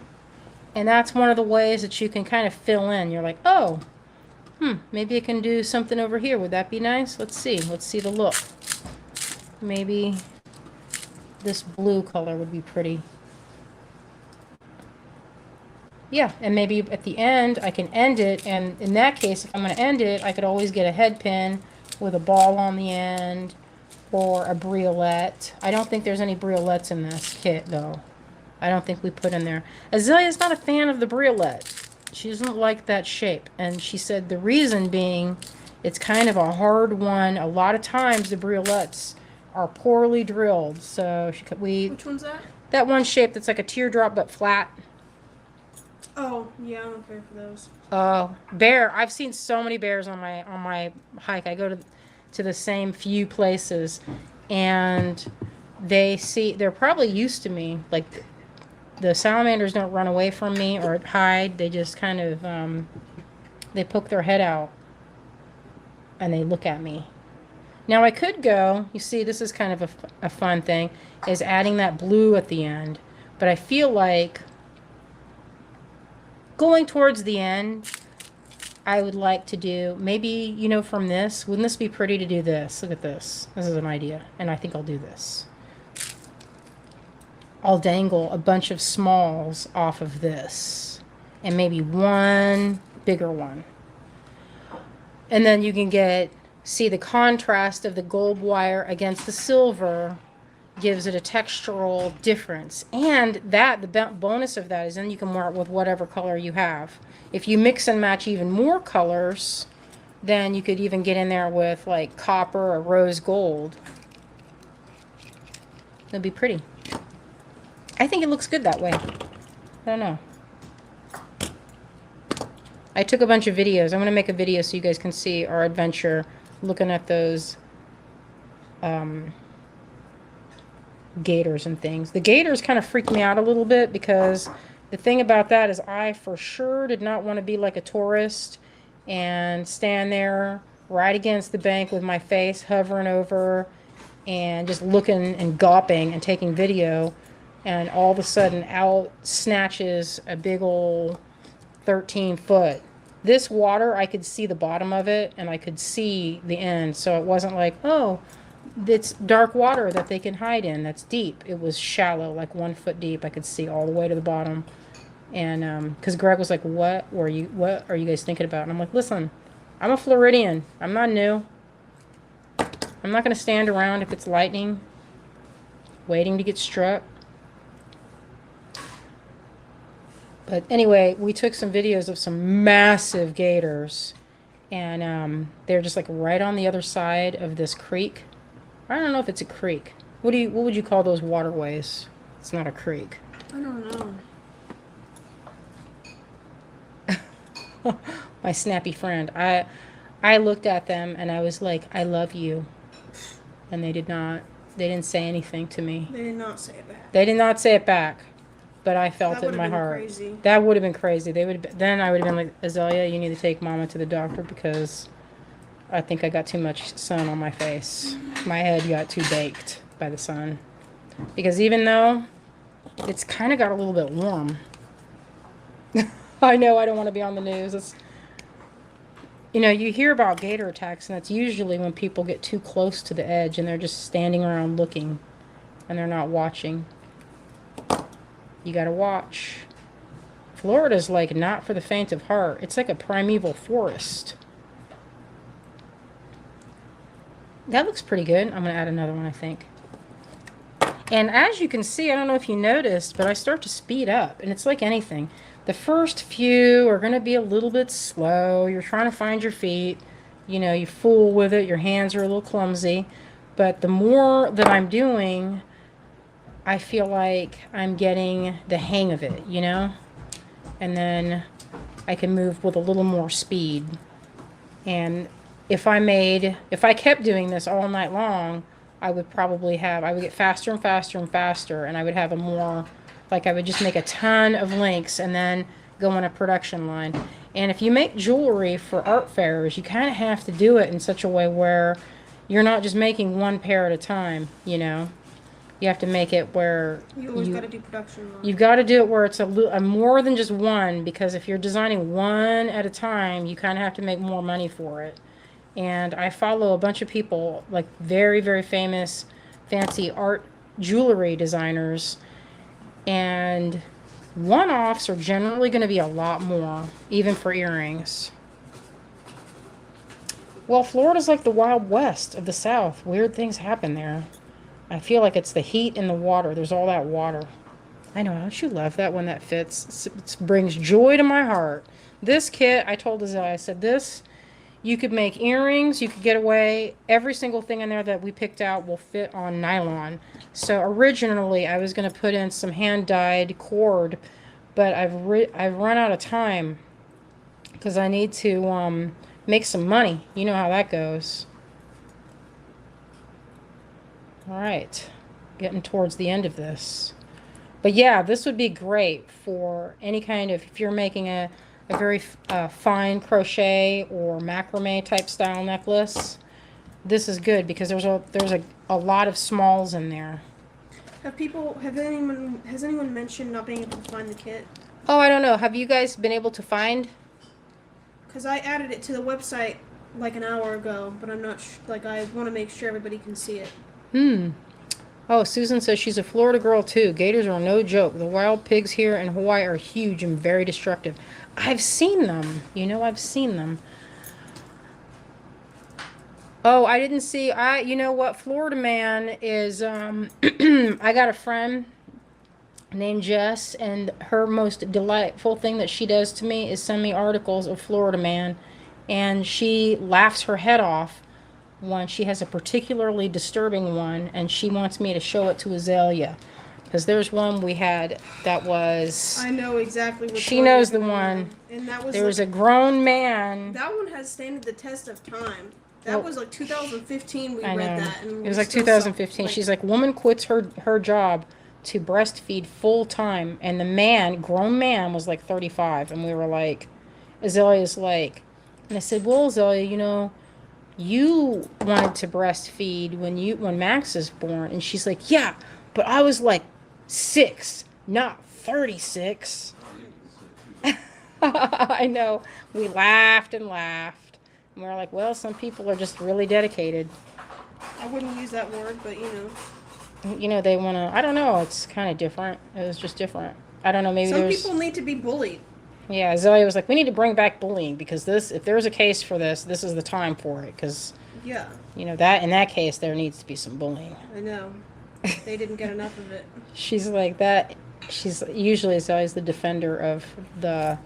Speaker 1: And that's one of the ways that you can kind of fill in. You're like, oh, maybe I can do something over here. Would that be nice? Let's see. Let's see the look. Maybe this blue color would be pretty. Yeah, and maybe at the end I can end it, and in that case, if I'm going to end it, I could always get a head pin with a ball on the end or a briolette. I don't think there's any briolettes in this kit, though. I don't think we put in there. Azalea's not a fan of the briolette. She doesn't like that shape, and she said the reason being it's kind of a hard one. A lot of times the briolettes are poorly drilled, so
Speaker 2: Which one's that?
Speaker 1: That one shape that's like a teardrop but flat.
Speaker 2: Oh, yeah, I don't care for those.
Speaker 1: Bear. I've seen so many bears on my hike. I go to the same few places, and they're probably used to me. Like the salamanders don't run away from me or hide. They just kind of they poke their head out and they look at me. Now I could go, you see, this is kind of a fun thing, is adding that blue at the end. But I feel like going towards the end, I would like to do, maybe, from this, wouldn't this be pretty to do this? Look at this. This is an idea. And I think I'll do this. I'll dangle a bunch of smalls off of this. And maybe one bigger one. And then you can see the contrast of the gold wire against the silver gives it a textural difference. And the bonus of that is then you can wear it with whatever color you have. If you mix and match even more colors, then you could even get in there with like copper or rose gold. It'll be pretty. I think it looks good that way. I don't know. I took a bunch of videos. I'm going to make a video so you guys can see our adventure looking at those gators and things. The gators kind of freaked me out a little bit because the thing about that is I for sure did not want to be like a tourist and stand there right against the bank with my face hovering over and just looking and gawping and taking video, and all of a sudden out snatches a big old 13-foot. This water, I could see the bottom of it and I could see the end, so it wasn't like, oh, it's dark water that they can hide in that's deep. It was shallow, like 1 foot deep. I could see all the way to the bottom. And because Greg was like, what are you guys thinking about? And I'm like, listen, I'm a Floridian. I'm not new. I'm not going to stand around if it's lightning waiting to get struck. But anyway, we took some videos of some massive gators, and they're just like right on the other side of this creek. I don't know if it's a creek. What would you call those waterways? It's not a creek.
Speaker 2: I don't know.
Speaker 1: My snappy friend. I looked at them and I was like, I love you. And they didn't say anything to me.
Speaker 2: They did not say it back.
Speaker 1: They did not say it back. But I felt
Speaker 2: That
Speaker 1: it in my
Speaker 2: would've been
Speaker 1: heart.
Speaker 2: crazy.
Speaker 1: That would have been crazy. Then I would have been like, Azalea, you need to take Mama to the doctor because I think I got too much sun on my face. My head got too baked by the sun. Because even though it's kind of got a little bit warm. I know I don't want to be on the news. You hear about gator attacks, and that's usually when people get too close to the edge and they're just standing around looking and they're not watching. You gotta watch. Florida's like not for the faint of heart. It's like a primeval forest. That looks pretty good. I'm gonna add another one, I think. And as you can see, I don't know if you noticed, but I start to speed up, and it's like anything. The first few are gonna be a little bit slow. You're trying to find your feet. You fool with it. Your hands are a little clumsy. But the more that I'm doing, I feel like I'm getting the hang of it, and then I can move with a little more speed. And if I kept doing this all night long, I would get faster and faster and faster, and I would have I would just make a ton of links and then go on a production line. And if you make jewelry for art fairs, you kind of have to do it in such a way where you're not just making one pair at a time, You have to make it where
Speaker 2: you always got to do production.
Speaker 1: You've got to do it where it's a more than just one, because if you're designing one at a time, you kind of have to make more money for it. And I follow a bunch of people, like very, very famous, fancy art jewelry designers, and one-offs are generally going to be a lot more, even for earrings. Well, Florida's like the Wild West of the South. Weird things happen there. I feel like it's the heat and the water. There's all that water. I know. Don't you love that when that fits? It brings joy to my heart. This kit, I told Azalea, I said, this, you could make earrings. You could get away. Every single thing in there that we picked out will fit on nylon. So originally, I was going to put in some hand-dyed cord, but I've run out of time because I need to make some money. You know how that goes. All right, getting towards the end of this. But yeah, this would be great for any kind of, if you're making a very fine crochet or macrame type style necklace, this is good because there's a lot of smalls in there.
Speaker 2: Has anyone mentioned not being able to find the kit?
Speaker 1: Oh, I don't know. Have you guys been able to find?
Speaker 2: Because I added it to the website like an hour ago, but I'm not I want to make sure everybody can see it.
Speaker 1: Oh, Susan says she's a Florida girl too. Gators are no joke. The wild pigs here in Hawaii are huge and very destructive. I've seen them. I've seen them. Oh, I didn't see. You know what? Florida man is, I got a friend named Jess, and her most delightful thing that she does to me is send me articles of Florida man, and she laughs her head off when she has a particularly disturbing one, and she wants me to show it to Azalea. Because there's one we had that was...
Speaker 2: I know exactly what
Speaker 1: she knows the one.
Speaker 2: And that was...
Speaker 1: There was a grown man.
Speaker 2: That one has standed the test of time. That was like 2015 we
Speaker 1: I
Speaker 2: read
Speaker 1: know.
Speaker 2: that. And
Speaker 1: It was
Speaker 2: we
Speaker 1: like
Speaker 2: still saw,
Speaker 1: 2015. She's like, woman quits her job to breastfeed full time, and the man, grown man, was like 35, and we were like, Azalea's like, and I said, well, Azalea, you wanted to breastfeed when Max is born, and she's like, yeah, but I was like 6, not 36. I know. We laughed and laughed. And we were like, well, some people are just really dedicated.
Speaker 2: I wouldn't use that word, but
Speaker 1: They want to, I don't know, it's kind of different. It was just different. I don't know, maybe
Speaker 2: some
Speaker 1: there's,
Speaker 2: people need to be bullied.
Speaker 1: yeah, Zoe was like, we need to bring back bullying because if there's a case for this is the time for it. Because,
Speaker 2: Yeah,
Speaker 1: that in that case, there needs to be some bullying.
Speaker 2: I know. They didn't get enough of it.
Speaker 1: She's like that. She's usually Zoe's the defender of the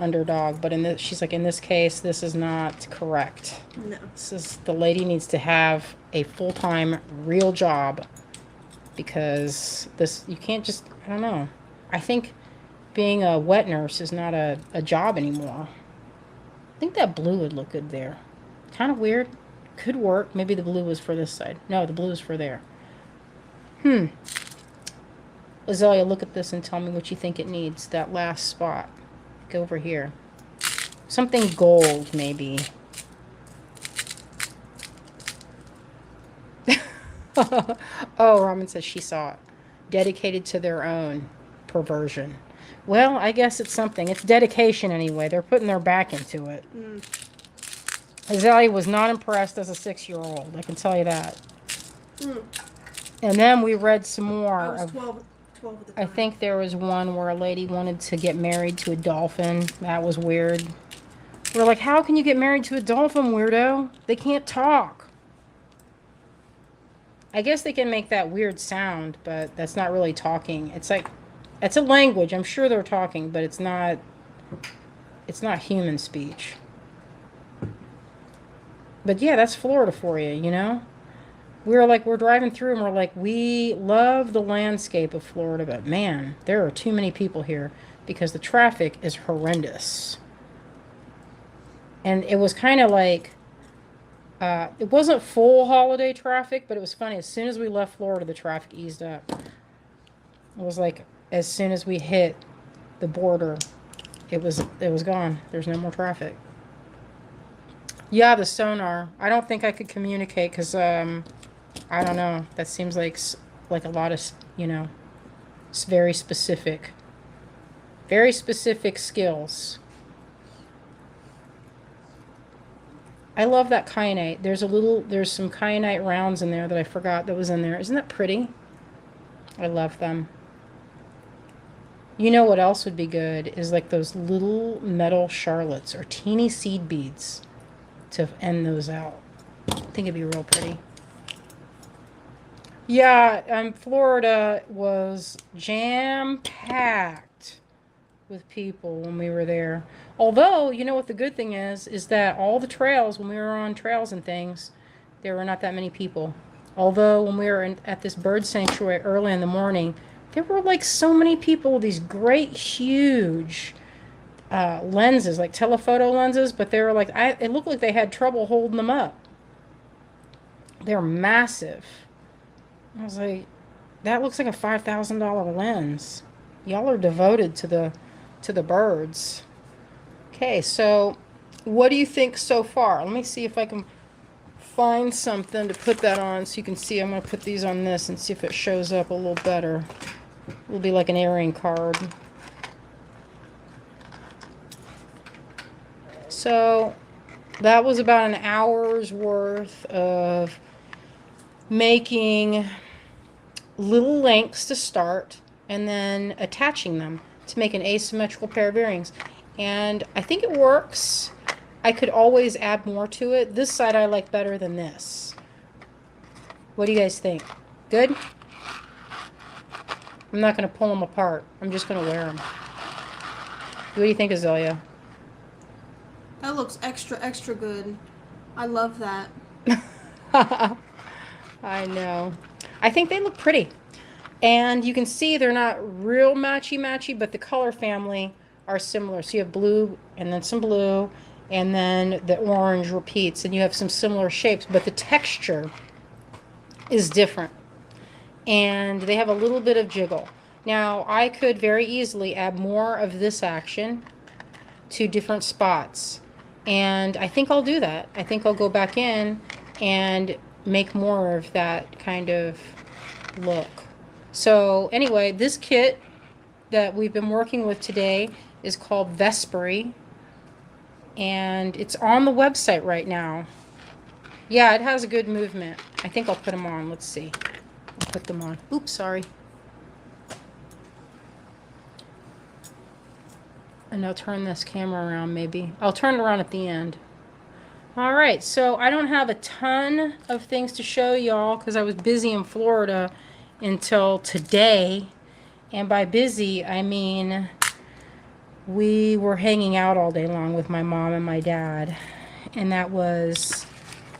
Speaker 1: underdog, but she's like, in this case, this is not correct.
Speaker 2: No.
Speaker 1: The lady needs to have a full-time real job because you can't just, I don't know. I think being a wet nurse is not a job anymore. I think that blue would look good there. Kind of weird. Could work. Maybe the blue was for this side. No, the blue is for there. Azalea, look at this and tell me what you think it needs. That last spot. Go over here. Something gold, maybe. Oh, Ramen says she saw it. Dedicated to their own perversion. Well, I guess it's something. It's dedication anyway. They're putting their back into it. Azalea was not impressed as a 6-year-old. I can tell you that. And then we read some more.
Speaker 2: I was 12 at the time.
Speaker 1: I think there was one where a lady wanted to get married to a dolphin. That was weird. We're like, how can you get married to a dolphin, weirdo? They can't talk. I guess they can make that weird sound, but that's not really talking. It's like, it's a language. I'm sure they're talking, but it's not human speech. But yeah, that's Florida for you, we're driving through and we're like, we love the landscape of Florida, but man, there are too many people here because the traffic is horrendous. And it was kind of like, it wasn't full holiday traffic, but it was funny. As soon as we left Florida, the traffic eased up. It was like, as soon as we hit the border, it was gone. There's no more traffic. Yeah, the sonar. I don't think I could communicate because, I don't know. That seems like a lot of, it's very specific skills. I love that kyanite. There's some kyanite rounds in there that I forgot that was in there. Isn't that pretty? I love them. You know what else would be good is like those little metal charlottes or teeny seed beads to end those out. I think it'd be real pretty. Yeah, Florida was jam-packed with people when we were there. Although, you know what the good thing is that all the trails, when we were on trails and things, there were not that many people. Although, when we were at this bird sanctuary early in the morning, there were like so many people with these great, huge lenses, like telephoto lenses, but they were like, it looked like they had trouble holding them up. They're massive. I was like, that looks like a $5,000 lens. Y'all are devoted to the birds. Okay, so what do you think so far? Let me see if I can find something to put that on so you can see. I'm going to put these on this and see if it shows up a little better. It'll be like an airing card. So that was about an hour's worth of making little links to start and then attaching them to make an asymmetrical pair of earrings. And I think it works. I could always add more to it. This side I like better than this. What do you guys think? Good? I'm not going to pull them apart. I'm just going to wear them. What do you think, Azalea?
Speaker 2: That looks extra, extra good. I love that.
Speaker 1: I know. I think they look pretty. And you can see they're not real matchy-matchy, but the color family are similar. So you have blue and then some blue and then the orange repeats, and you have some similar shapes, but the texture is different. And they have a little bit of jiggle. Now, I could very easily add more of this action to different spots. And I think I'll do that. I think I'll go back in and make more of that kind of look. So anyway, this kit that we've been working with today is called Vespery. And it's on the website right now. Yeah, it has a good movement. I think I'll put them on. Let's see. I'll put them on. Oops, sorry. And I'll turn this camera around maybe. I'll turn it around at the end. All right, so I don't have a ton of things to show y'all because I was busy in Florida until today. And by busy, I mean we were hanging out all day long with my mom and my dad. And that was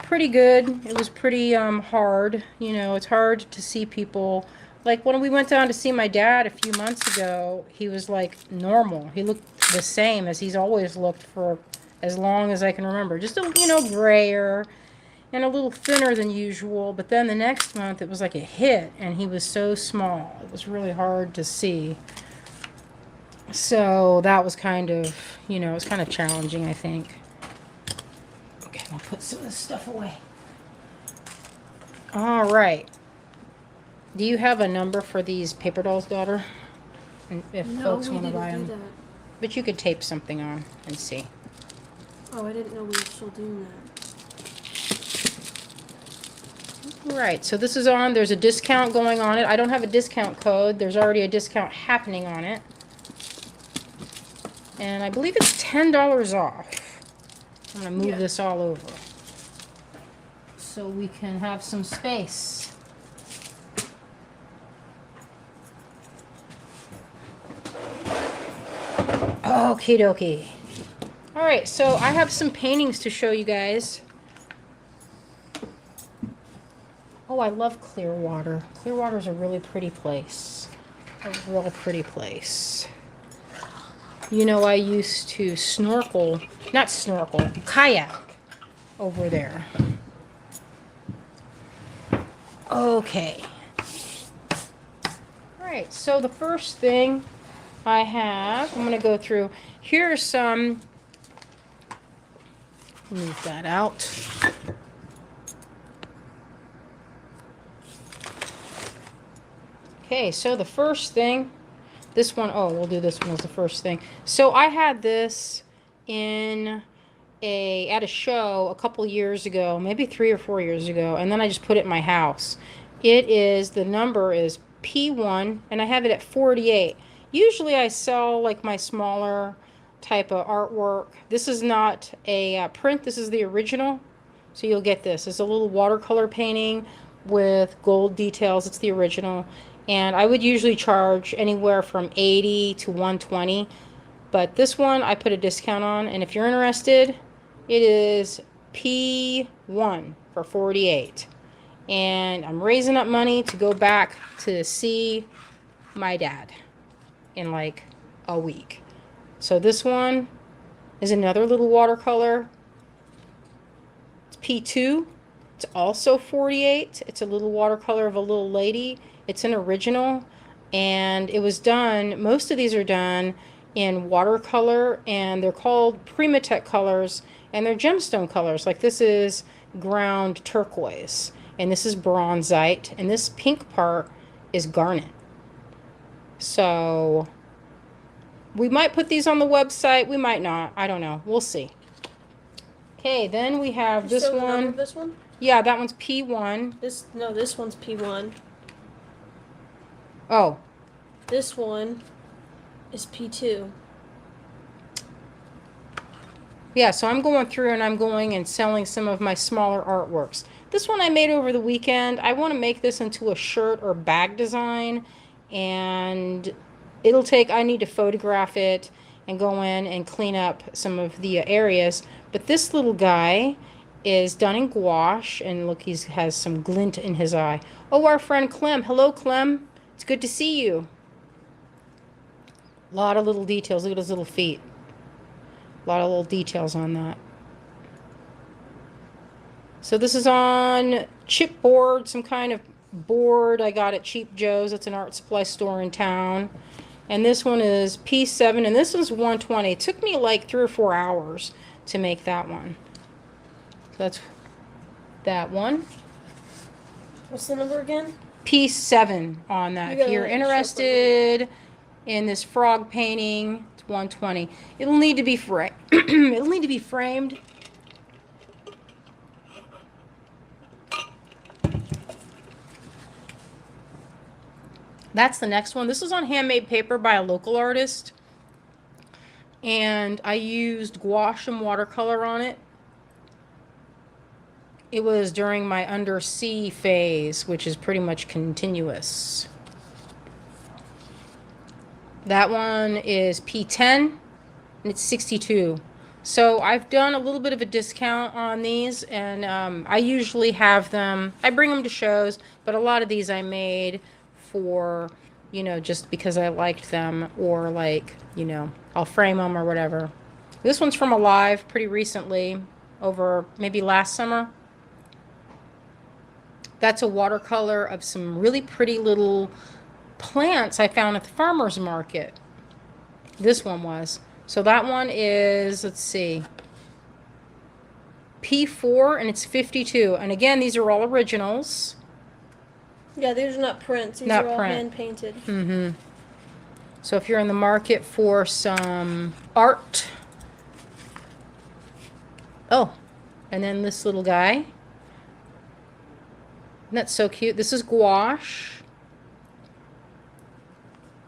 Speaker 1: pretty good. It was pretty hard. You know, it's hard to see people. Like when we went down to see my dad a few months ago, he was like normal. He looked the same as he's always looked for as long as I can remember. Just a, you know, grayer and a little thinner than usual. But then the next month it was like a hit, and he was so small. It was really hard to see. So that was kind of, you know, it was kind of challenging, I think. Okay, I'll put some of this stuff away. All right. Do you have a number for these paper dolls, daughter? And if folks want to buy them. That. But you could tape something on and see.
Speaker 2: Oh, I didn't know we were still doing that.
Speaker 1: Right, so this is on. There's a discount going on it. I don't have a discount code. There's already a discount happening on it. And I believe it's $10 off. I'm going to move this all over so we can have some space. Okie dokie. Alright, so I have some paintings to show you guys. Oh, I love Clearwater. Clearwater's a really pretty place. A real pretty place. You know, I used to snorkel, not snorkel, kayak over there. Okay. Alright, so the first thing I have, I'm going to go through, here's some, move that out. Okay, so the first thing, this one, oh, we'll do this one as the first thing. So I had this at a show a couple years ago, maybe 3 or 4 years ago, and then I just put it in my house. The number is P1, and I have it at 48. Usually I sell like my smaller type of artwork. This is not a print, this is the original. So you'll get this. It's a little watercolor painting with gold details. It's the original. And I would usually charge anywhere from $80 to $120. But this one I put a discount on. And if you're interested, it is P1 for 48. And I'm raising up money to go back to see my dad in like a week. So this one is another little watercolor. It's P2. It's also 48. It's a little watercolor of a little lady. It's an original, and it was done, most of these are done in watercolor, and they're called Primatech colors, and they're gemstone colors. Like this is ground turquoise, and this is bronzite, and this pink part is garnet. So we might put these on the website, we might not, I don't know, we'll see. Okay, then we have this one.
Speaker 2: This one?
Speaker 1: Yeah, that one's P1.
Speaker 2: This one's P1.
Speaker 1: Oh.
Speaker 2: This one is P2.
Speaker 1: Yeah, so I'm going through and I'm going and selling some of my smaller artworks. This one I made over the weekend. I want to make this into a shirt or bag design, and I need to photograph it and go in and clean up some of the areas. But this little guy is done in gouache, and look, he has some glint in his eye. Oh, our friend Clem. Hello, Clem. It's good to see you. A lot of little details. Look at his little feet. A lot of little details on that. So this is on chipboard, some kind of board I got at Cheap Joe's. It's an art supply store in town. And this one is P7, and this is 120. It took me like 3 or 4 hours to make that one. So that's that one.
Speaker 2: What's the number again?
Speaker 1: P7 on that. If you're interested in this frog painting, it's 120. It'll need to be it'll need to be framed. That's the next one. This is on handmade paper by a local artist. And I used gouache and watercolor on it. It was during my undersea phase, which is pretty much continuous. That one is P10, and it's 62. So I've done a little bit of a discount on these, and I usually have them, I bring them to shows, but a lot of these I made for, you know, just because I liked them, or like, you know, I'll frame them or whatever. This one's from Alive pretty recently, over maybe last summer. That's a watercolor of some really pretty little plants I found at the farmer's market. This one was. So that one is, let's see, P4, and it's 52. And again, these are all originals.
Speaker 2: Yeah, these are not prints. These
Speaker 1: Not
Speaker 2: are all
Speaker 1: print.
Speaker 2: hand painted.
Speaker 1: Mm-hmm. So if you're in the market for some art. Oh, and then this little guy. Isn't that so cute? This is gouache.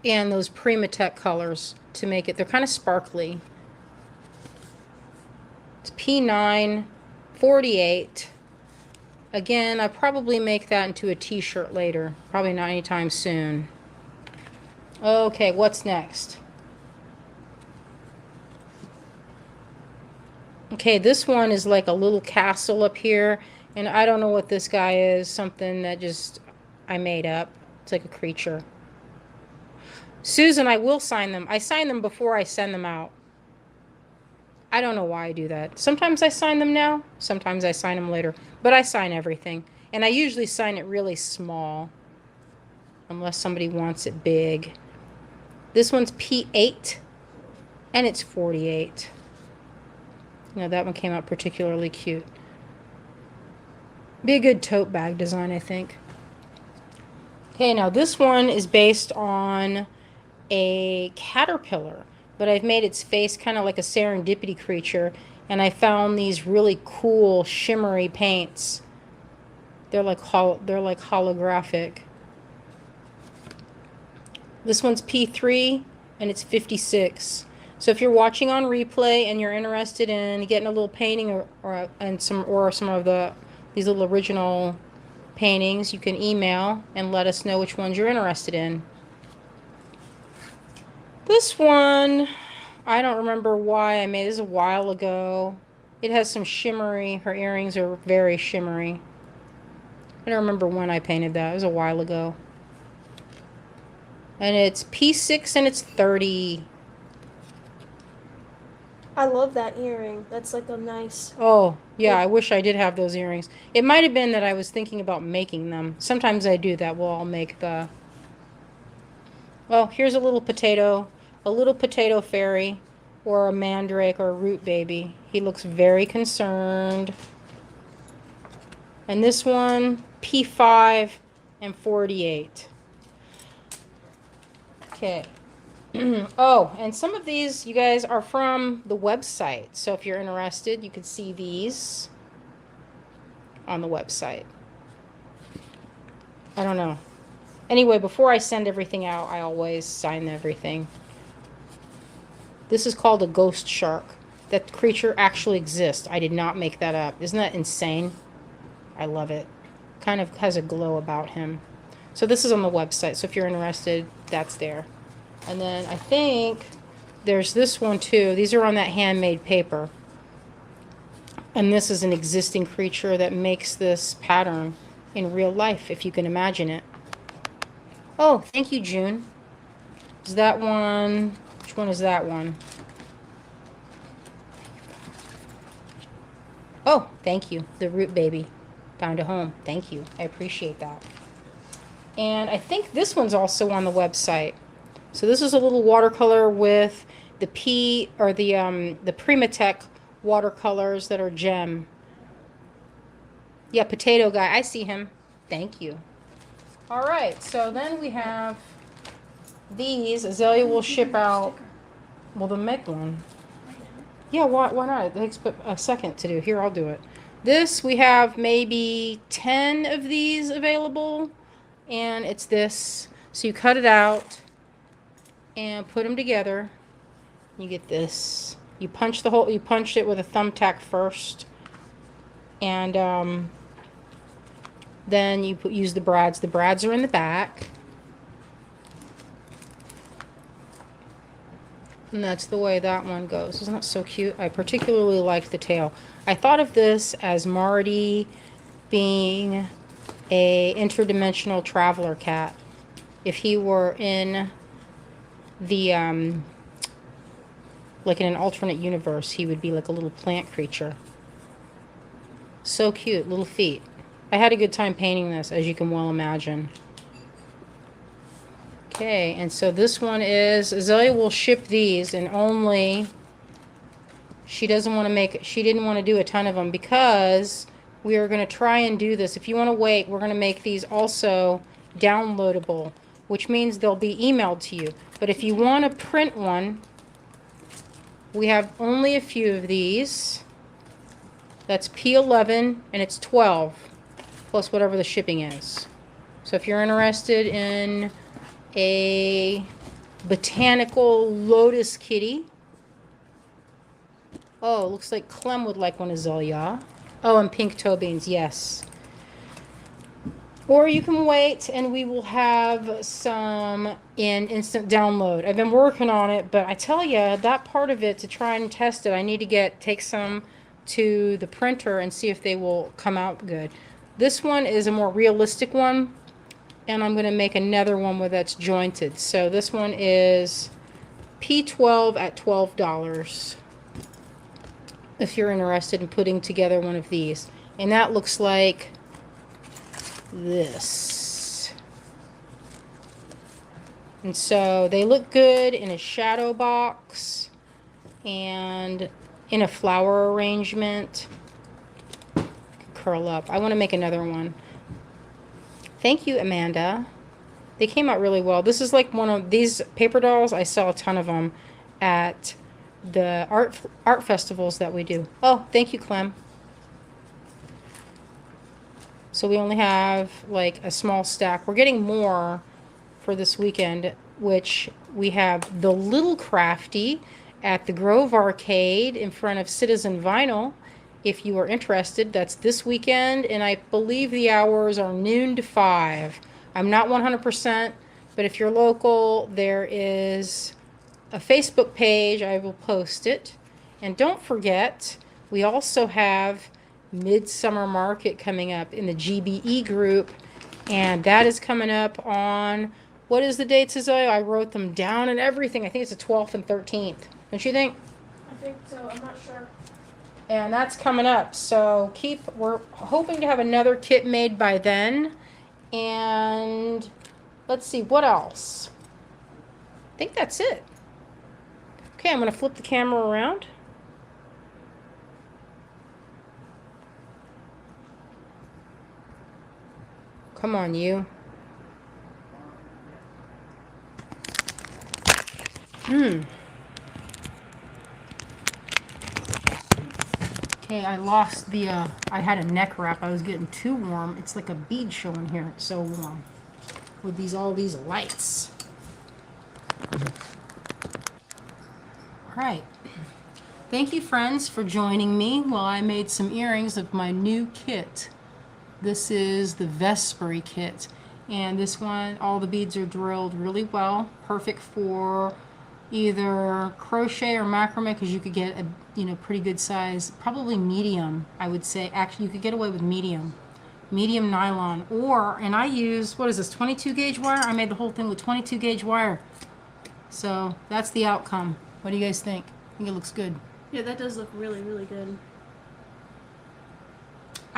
Speaker 1: And those Primatech colors to make it. They're kind of sparkly. It's P9, 48. Again, I'll probably make that into a t-shirt later. Probably not anytime soon. Okay, what's next? Okay, this one is like a little castle up here. And I don't know what this guy is. Something that just I made up. It's like a creature. Susan, I will sign them. I sign them before I send them out. I don't know why I do that. Sometimes I sign them now. Sometimes I sign them later. But I sign everything. And I usually sign it really small. Unless somebody wants it big. This one's P8. And it's 48. You know, that one came out particularly cute. Be a good tote bag design, I think. Okay, now this one is based on a caterpillar, but I've made its face kind of like a serendipity creature, and I found these really cool shimmery paints. They're like holographic. This one's P3, and it's 56. So if you're watching on replay and you're interested in getting a little painting or some of these little original paintings, you can email and let us know which ones you're interested in. This one, I don't remember why I made this a while ago. It has some shimmery, her earrings are very shimmery. I don't remember when I painted that. It was a while ago. And it's P6 and it's 30.
Speaker 2: I love that earring. That's like a nice...
Speaker 1: Oh, yeah, I wish I did have those earrings. It might have been that I was thinking about making them. Sometimes I do that. Well, I'll make the... Well, here's a little potato fairy, or a mandrake, or a root baby. He looks very concerned. And this one, P5 and 48. Okay. Oh, and some of these, you guys, are from the website. So if you're interested, you can see these on the website. I don't know. Anyway, before I send everything out, I always sign everything. This is called a ghost shark. That creature actually exists. I did not make that up. Isn't that insane? I love it. Kind of has a glow about him. So this is on the website. So if you're interested, that's there. And then I think there's this one too. These are on that handmade paper. And this is an existing creature that makes this pattern in real life, if you can imagine it. Oh, thank you, June. Is that one? Which one is that one? Oh, thank you. The root baby found a home. Thank you. I appreciate that. And I think this one's also on the website. So this is a little watercolor with the the Primatech watercolors that are gem. Yeah, potato guy. I see him. Thank you. All right. So then we have these. Azalea will ship out. Well, the Meg one. Yeah, why not? It takes a second to do. Here, I'll do it. This, we have maybe 10 of these available. And it's this. So you cut it out and put them together. You get this. You punch it with a thumbtack first. And then you use the brads. The brads are in the back. And that's the way that one goes. Isn't that so cute? I particularly liked the tail. I thought of this as Marty being a interdimensional traveler cat. If he were in the, like in an alternate universe, he would be like a little plant creature. So cute, little feet. I had a good time painting this, as you can well imagine. Okay, and so this one is, Azalea will ship these, and only, she didn't want to do a ton of them because we are going to try and do this. If you want to wait, we're going to make these also downloadable, which means they'll be emailed to you. But if you want to print one, we have only a few of these. That's P11, and it's 12, plus whatever the shipping is. So if you're interested in a botanical lotus kitty. Oh, looks like Clem would like one, Azalea. Oh, and pink toe beans, yes. Or you can wait and we will have some in instant download. I've been working on it, but I tell you, that part of it, to try and test it, I need to take some to the printer and see if they will come out good. This one is a more realistic one. And I'm going to make another one that's jointed. So this one is P12 at $12. If you're interested in putting together one of these. And that looks like this. And so they look good in a shadow box and in a flower arrangement. Curl up. I want to make another one. Thank you, Amanda. They came out really well. This is like one of these paper dolls. I saw a ton of them at the art festivals that we do. Oh, thank you, Clem. So we only have like a small stack. We're getting more for this weekend, which we have the Little Crafty at the Grove Arcade in front of Citizen Vinyl. If you are interested, that's this weekend, and I believe the hours are noon to 5. I'm not 100%, but if you're local, there is a Facebook page. I will post it. And don't forget, we also have Midsummer Market coming up in the GBE group, and that is coming up on, what is the dates, Azalea? I wrote them down and everything. I think it's the 12th and 13th. Don't you think?
Speaker 2: I think so. I'm not sure.
Speaker 1: And that's coming up. So we're hoping to have another kit made by then. And let's see, what else? I think that's it. Okay, I'm going to flip the camera around. Come on, you. Okay, I lost the, I had a neck wrap. I was getting too warm. It's like a bead show in here. It's so warm. With all these lights. Alright. Thank you, friends, for joining me while I made some earrings of my new kit. This is the Vesperi kit. And this one, all the beads are drilled really well. Perfect for either crochet or macrame, because you could get a pretty good size, probably medium, I would say. Actually, you could get away with medium nylon, and I use, what is this, 22 gauge wire? I made the whole thing with 22 gauge wire. So that's the outcome. What do you guys think? I think it looks good.
Speaker 2: Yeah, that does look really, really good.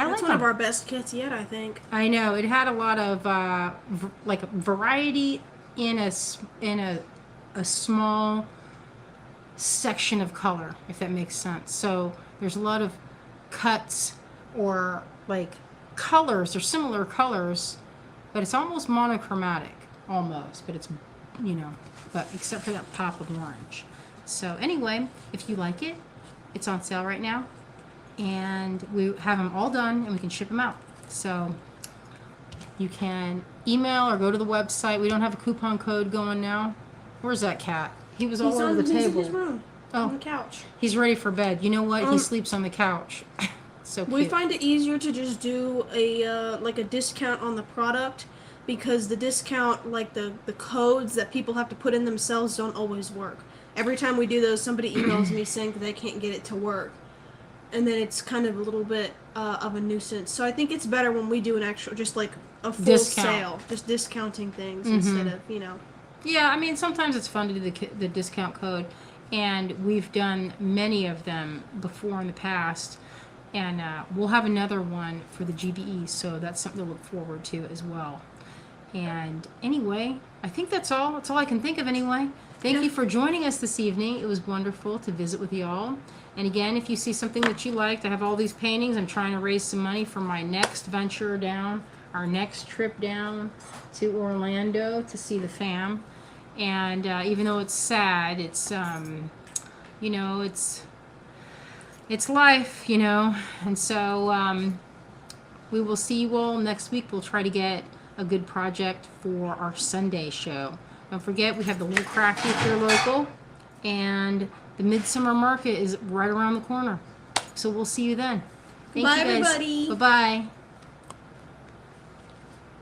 Speaker 1: I
Speaker 2: That's
Speaker 1: like
Speaker 2: one of
Speaker 1: them.
Speaker 2: our best kits yet, I think.
Speaker 1: I know it had a lot of like variety in a small section of color, if that makes sense. So there's a lot of cuts or like colors or similar colors, but it's almost monochromatic, almost. But it's but except for that pop of orange. So anyway, if you like it, it's on sale right now, and we have them all done, and we can ship them out. So you can email or go to the website. We don't have a coupon code going now. Where's that cat? He was all over the
Speaker 2: He's
Speaker 1: table.
Speaker 2: in his room.
Speaker 1: Oh.
Speaker 2: On the couch.
Speaker 1: He's ready for bed. You know what? He sleeps on the couch. So cute.
Speaker 2: We find it easier to just do a like a discount on the product, because the discount, like the codes that people have to put in themselves, don't always work. Every time we do those, somebody emails me saying that they can't get it to work, and then it's kind of a little bit of a nuisance. So I think it's better when we do an actual, just like a full sale, just discounting things instead of
Speaker 1: Yeah, I mean, sometimes it's fun to do the discount code, and we've done many of them before in the past, and we'll have another one for the GBE, so that's something to look forward to as well. And anyway, I think that's all. That's all I can think of anyway. Thank you for joining us this evening. It was wonderful to visit with you all. And again, if you see something that you liked, I have all these paintings. I'm trying to raise some money for my next venture down, our next trip down to Orlando to see the fam. And even though it's sad, it's it's life, And so we will see you all next week. We'll try to get a good project for our Sunday show. Don't forget, we have the Little Crafty if you're local, and the Midsummer Market is right around the corner. So we'll see you then. Thank
Speaker 2: Bye,
Speaker 1: you guys.
Speaker 2: everybody.
Speaker 1: Bye-bye.